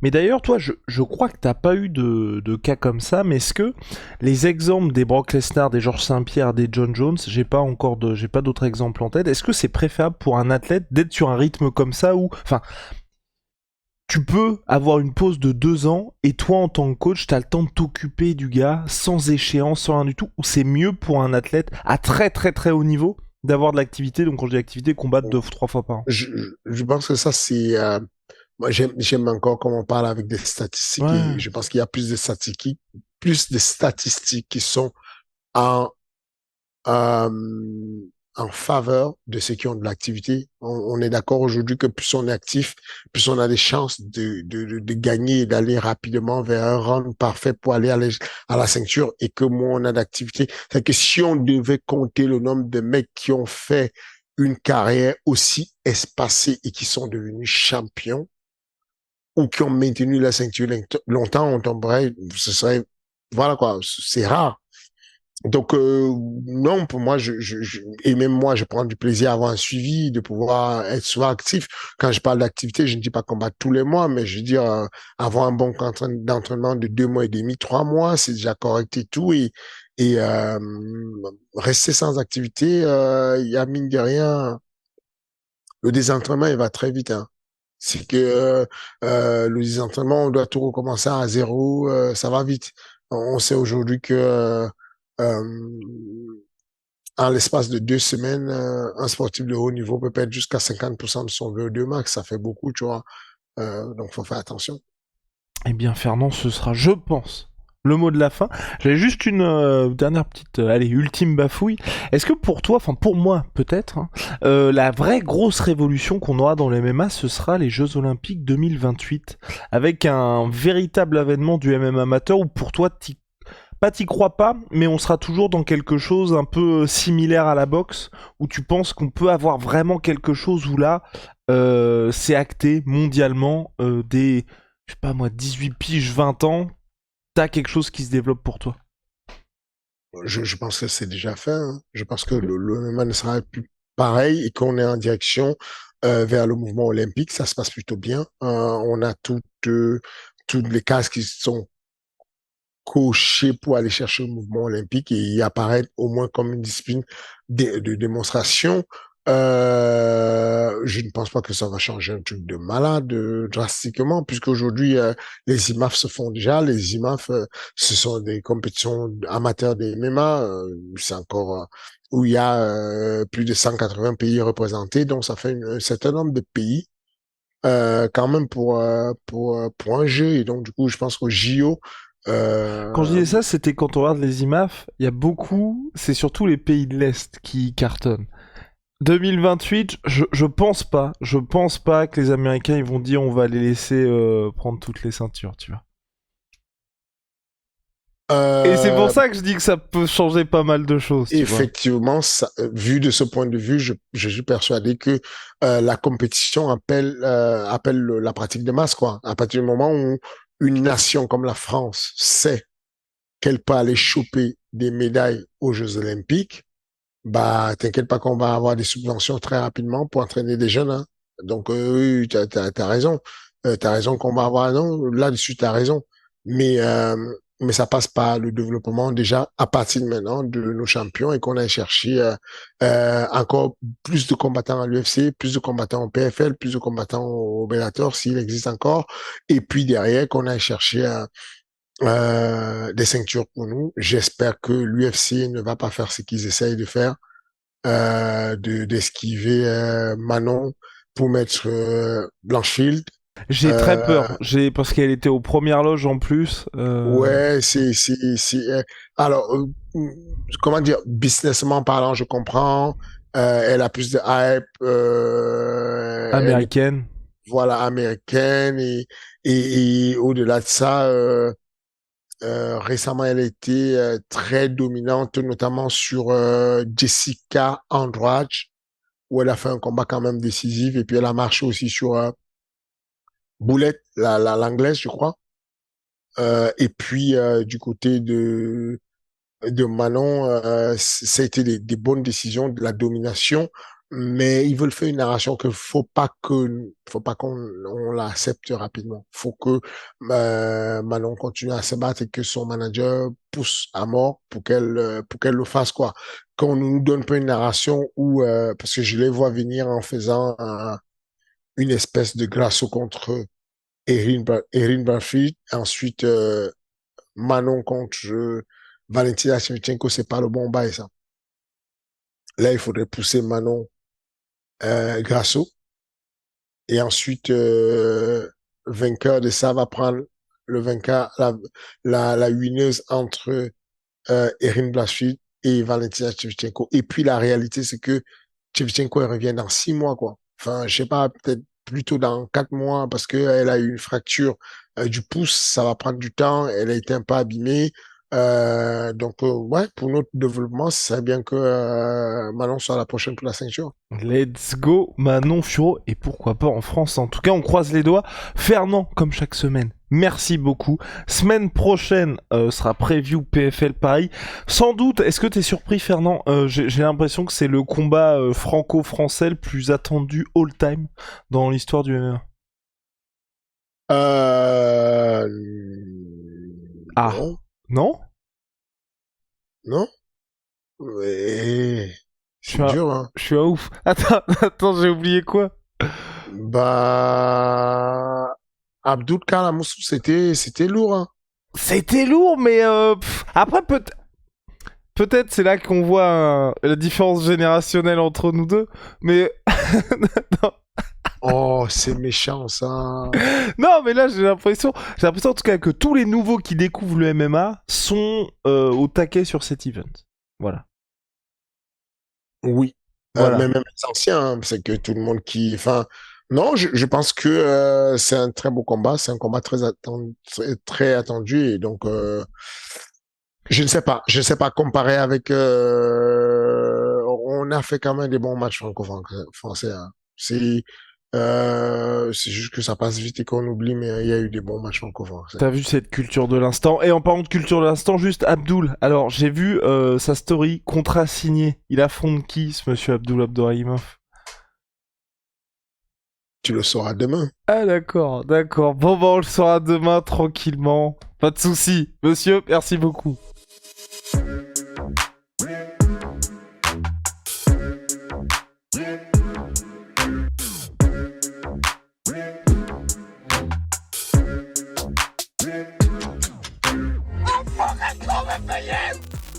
Mais d'ailleurs, toi, je crois que t'as pas eu de cas comme ça, mais est-ce que les exemples des Brock Lesnar, des Georges Saint-Pierre, des John Jones, j'ai pas d'autres exemples en tête, est-ce que c'est préférable pour un athlète d'être sur un rythme comme ça où, enfin, tu peux avoir une pause de 2 ans et toi, en tant que coach, t'as le temps de t'occuper du gars sans échéance, sans rien du tout, ou c'est mieux pour un athlète à très très très haut niveau d'avoir de l'activité, donc quand je dis activité, combattre 2 ou 3 fois par an. Je pense que ça, c'est... moi, j'aime encore quand on parle avec des statistiques et Ouais. je pense qu'il y a plus de statistiques qui sont en, euh, en faveur de ceux qui ont de l'activité. On est d'accord aujourd'hui que plus on est actif, plus on a des chances de gagner et d'aller rapidement vers un round parfait pour aller à la ceinture et que moins on a d'activité. C'est que si on devait compter le nombre de mecs qui ont fait une carrière aussi espacée et qui sont devenus champions ou qui ont maintenu la ceinture longtemps, on tomberait, ce serait, voilà quoi, c'est rare. Donc non, pour moi, et même moi, je prends du plaisir à avoir un suivi, de pouvoir être souvent actif. Quand je parle d'activité, je ne dis pas combattre tous les mois, mais je veux dire avoir un bon d'entraînement de 2 mois et demi, 3 mois, c'est déjà correct et tout. Et rester sans activité, il y a mine de rien, le désentraînement, il va très vite. Hein. C'est que le désentraînement, on doit tout recommencer à zéro, ça va vite. On sait aujourd'hui que euh, en l'espace de 2 semaines, un sportif de haut niveau peut perdre jusqu'à 50% de son VO2 max. Ça fait beaucoup, tu vois. Donc, faut faire attention. Eh bien, Fernand, ce sera, je pense, le mot de la fin. J'avais juste une dernière petite, allez, ultime bafouille. Est-ce que pour toi, enfin pour moi peut-être, hein, la vraie grosse révolution qu'on aura dans le MMA, ce sera les Jeux Olympiques 2028, avec un véritable avènement du MMA amateur où pour toi, pas t'y crois pas, mais on sera toujours dans quelque chose un peu similaire à la boxe, où tu penses qu'on peut avoir vraiment quelque chose où là, c'est acté mondialement, je sais pas moi, 18 piges, 20 ans, t'as quelque chose qui se développe pour toi. je pense que c'est déjà fait, hein. Je pense que le MMA ne sera plus pareil et qu'on est en direction vers le mouvement olympique. Ça se passe plutôt bien. On a toutes les cases qui sont cochées pour aller chercher le mouvement olympique et y apparaître au moins comme une discipline de démonstration. Je ne pense pas que ça va changer un truc de malade drastiquement, puisque aujourd'hui les IMAF se font déjà. Les IMAF, ce sont des compétitions amateurs des MMA. C'est encore où il y a plus de 180 pays représentés, donc ça fait un certain nombre de pays quand même pour un jeu. Et donc du coup, je pense qu'au JO, Quand je euh, disais ça, c'était quand on regarde les IMAF, il y a beaucoup, c'est surtout les pays de l'Est qui cartonnent. 2028, je pense pas que les Américains ils vont dire on va les laisser prendre toutes les ceintures, tu vois. Et c'est pour euh, ça que je dis que ça peut changer pas mal de choses, tu vois. effectivement, vu de ce point de vue, je suis persuadé que la compétition appelle la pratique de masse, quoi. À partir du moment où une nation comme la France sait qu'elle peut aller choper des médailles aux Jeux Olympiques, bah, t'inquiète pas qu'on va avoir des subventions très rapidement pour entraîner des jeunes, hein. Donc, oui, t'as raison. T'as raison qu'on va avoir, non, là-dessus, t'as raison. Mais, euh, mais ça passe par le développement déjà à partir de maintenant de nos champions et qu'on a cherché encore plus de combattants à l'UFC, plus de combattants au PFL, plus de combattants au Bellator s'il existe encore. Et puis derrière, qu'on a cherché des ceintures pour nous. J'espère que l'UFC ne va pas faire ce qu'ils essayent de faire d'esquiver Manon pour mettre Blanchfield. J'ai très Euh, peur, parce qu'elle était aux premières loges en plus. ouais, alors, comment dire, businessment parlant, je comprends. Elle a plus de hype. Elle est, Américaine. voilà, américaine et au-delà de ça, récemment, elle a été très dominante, notamment sur Jessica Andrade, où elle a fait un combat quand même décisif. Et puis, elle a marché aussi sur Boulette, l'anglaise, je crois. Et puis, du côté de Manon, ça a été des bonnes décisions, de la domination. Mais ils veulent faire une narration que faut pas qu'on on l'accepte rapidement. Faut que Manon continue à se battre et que son manager pousse à mort pour qu'elle le fasse quoi. Qu'on ne nous donne pas une narration où parce que je les vois venir en faisant une espèce de grasso contre Erin Blanchfield. Ensuite, Manon contre Valentina Shevchenko, c'est pas le bon bail, ça. Là, il faudrait pousser Manon Grasso. Et ensuite, vainqueur de ça va prendre le vainqueur, la winneuse entre Erin Blanchfield et Valentina Shevchenko. Et puis, la réalité, c'est que Shevchenko, elle revient dans 6 mois, quoi. Enfin, je sais pas, peut-être plutôt dans 4 mois parce qu'elle a eu une fracture du pouce. Ça va prendre du temps. Elle a été un peu abîmée. Donc, ouais, pour notre développement, ce serait bien que Manon soit la prochaine pour la ceinture. Let's go Manon Furo, et pourquoi pas en France. En tout cas, on croise les doigts. Fernand, comme chaque semaine, merci beaucoup. Semaine prochaine sera preview PFL Paris. Sans doute, est-ce que t'es surpris Fernand? J'ai l'impression que c'est le combat franco-français le plus attendu all-time dans l'histoire du MMA. Euh, Ah, non, non? non. Mais Je suis c'est un... dur, hein. Je suis un ouf. Attends, attends, j'ai oublié quoi? Bah, Abdul Kalamoussou, c'était lourd, hein. C'était lourd, mais après peut-être c'est là qu'on voit la différence générationnelle entre nous deux, mais non. Oh, c'est méchant, ça. Non, mais là j'ai l'impression en tout cas que tous les nouveaux qui découvrent le MMA sont au taquet sur cet event. Voilà, Oui. Mais voilà. même les anciens, hein, c'est que tout le monde qui, enfin, non, je pense que c'est un très beau combat, c'est un combat très attendu et donc je ne sais pas comparer avec. On a fait quand même des bons matchs franco-français, hein. C'est C'est juste que ça passe vite et qu'on oublie, mais il y a eu des bons matchs francophones. T'as vu cette culture de l'instant. Et en parlant de culture de l'instant, juste Abdoul. Alors, j'ai vu sa story, contrat signé. Il affronte qui, ce monsieur Abdoul Abdourahimov? Tu le sauras demain. Ah d'accord, d'accord. Bon, bah on le saura demain tranquillement. Pas de souci. Monsieur, merci beaucoup.